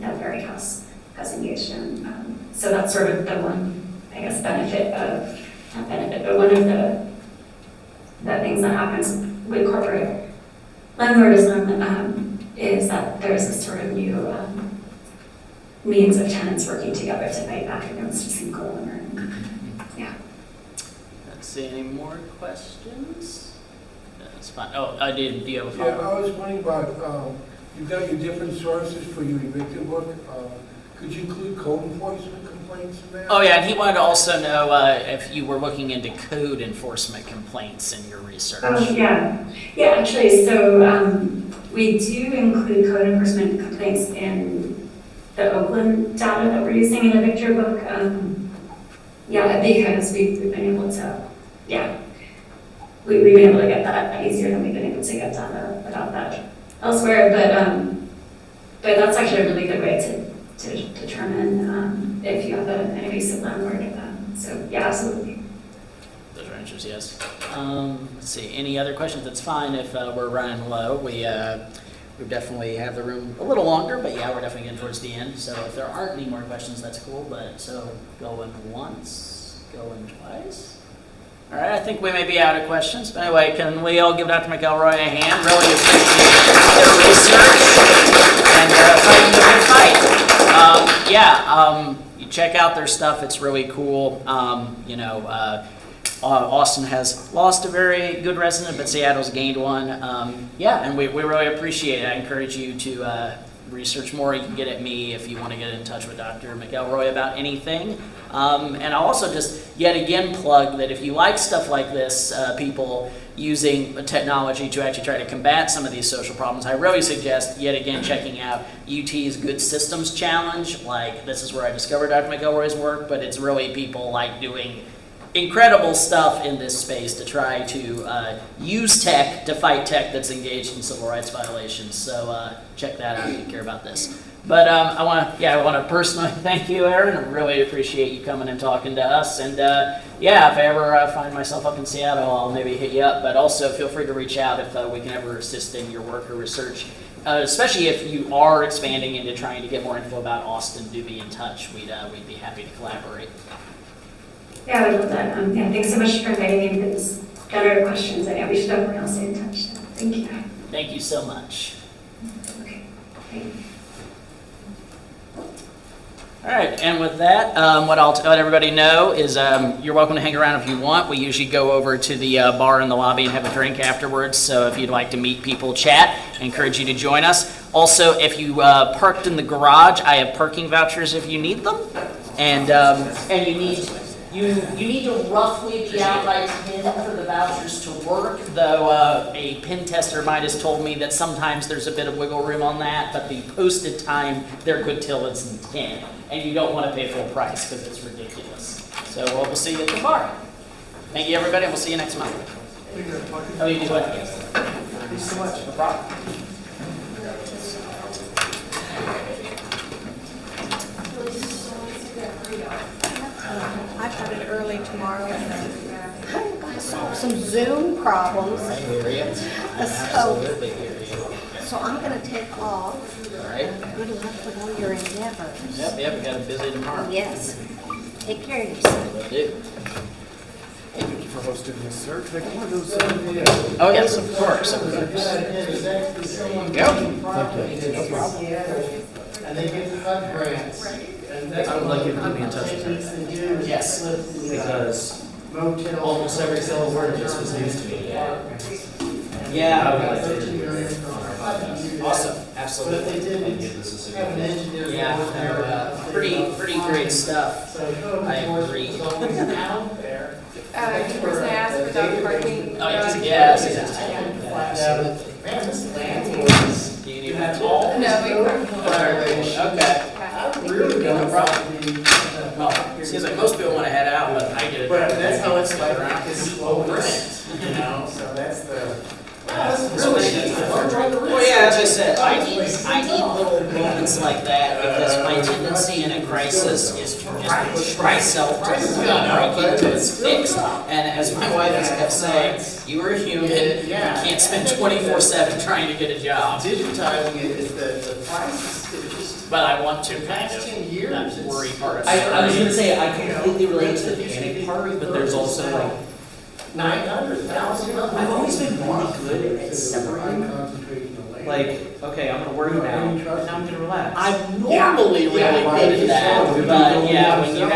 that Eric has engaged in. So that's sort of the one, I guess, benefit of, not benefit, but one of the things that happens with corporate landlordism is that there's this sort of new means of tenants working together to fight back against a single owner. Yeah. Let's see, any more questions? That's fine. Oh, I did. Do you have a Yeah, follow-up? I was wondering about, you've got your different sources for your evicted book. Could you include code enforcement complaints in there? Oh, yeah, and he wanted to also know if you were looking into code enforcement complaints in your research. Oh, yeah. Yeah, actually, so we do include code enforcement complaints in the Oakland data that we're using in the Victor book. Yeah, because we've been able to, yeah, we've been able to get that easier than we've been able to get data about that elsewhere. But that's actually a really good way to determine if you have an abusive landlord. So yeah, absolutely. Those are answers, yes. Let's see, any other questions? That's fine if we're running low. We definitely have the room a little longer, but yeah, we're definitely getting towards the end. So if there aren't any more questions, that's cool. But so going once, going twice. All right, I think we may be out of questions. But anyway, can we all give Dr. McElroy a hand? Really appreciate their research and fighting the good fight. You check out their stuff. It's really cool. Austin has lost a very good resident, but Seattle's gained one. And we really appreciate it. I encourage you to research more. You can get at me if you want to get in touch with Dr. McElroy about anything. And I'll also just yet again plug that if you like stuff like this, people using technology to actually try to combat some of these social problems, I really suggest yet again checking out UT's Good Systems Challenge. Like, this is where I discovered Dr. McElroy's work, but it's really people like doing incredible stuff in this space to try to use tech to fight tech that's engaged in civil rights violations. So check that out if you care about this. But I want to personally thank you, Erin. I really appreciate you coming and talking to us. And if I ever find myself up in Seattle, I'll maybe hit you up. But also feel free to reach out if we can ever assist in your work or research. Especially if you are expanding into trying to get more info about Austin, do be in touch. We'd be happy to collaborate. Yeah, I would love that. Thanks so much for inviting me to this better questions. And yeah, we should definitely all stay in touch. So thank you. Thank you so much. Okay. Thank you. All right, and with that, what I'll let everybody know is you're welcome to hang around if you want. We usually go over to the bar in the lobby and have a drink afterwards. So if you'd like to meet people, chat, I encourage you to join us. Also, if you parked in the garage, I have parking vouchers if you need them, and you need to roughly be out by 10 for the vouchers to work, though a pen tester might have told me that sometimes there's a bit of wiggle room on that, but the posted time, they're good till it's 10. And you don't want to pay full price because it's ridiculous. So we'll see you at the bar. Thank you, everybody, and we'll see you next month. Oh, you do what? Thank you so much. No problem. I've got it early tomorrow. I've got to solve some Zoom problems. I hear you. I absolutely hear you. So I'm going to take off. All right. Good luck with all your endeavors. Yep, we got a busy tomorrow. Yes. Take care of yourself. Will do. Thank you for hosting this, sir. Can I get one of those? Oh, yes, of course. There you go. No problem. And they get HUD grants. I would like you to put me in touch with her. Yes. Because almost every single word of this was news to me. Yeah. I would like to. Awesome. Absolutely. Yeah. Pretty great stuff. I agree. Was I asked for dog parking? Oh, yes. Absolutely. Man, this land Do you need that all? No, we were. Okay. I really don't probably. Well, it seems like most people want to head out, but I get it. But that's how it's like, it's low rent, you know, so that's the. Well, yeah, as I said, I need little moments like that because my tendency in a crisis crisis is just myself to break into its fix. And as my wife has kept saying, you are human, you can't spend 24/7 trying to get a job. Digitizing it is the price is just. But I want to kind Past of 10 years, that worry part of I was it. gonna say, I completely relate to the panic part, but there's also like, 900,000. I've always been really good at separating. Like, okay, I'm gonna worry now, and now I'm gonna relax. I'm normally really Yeah, good at that, but yeah, when you have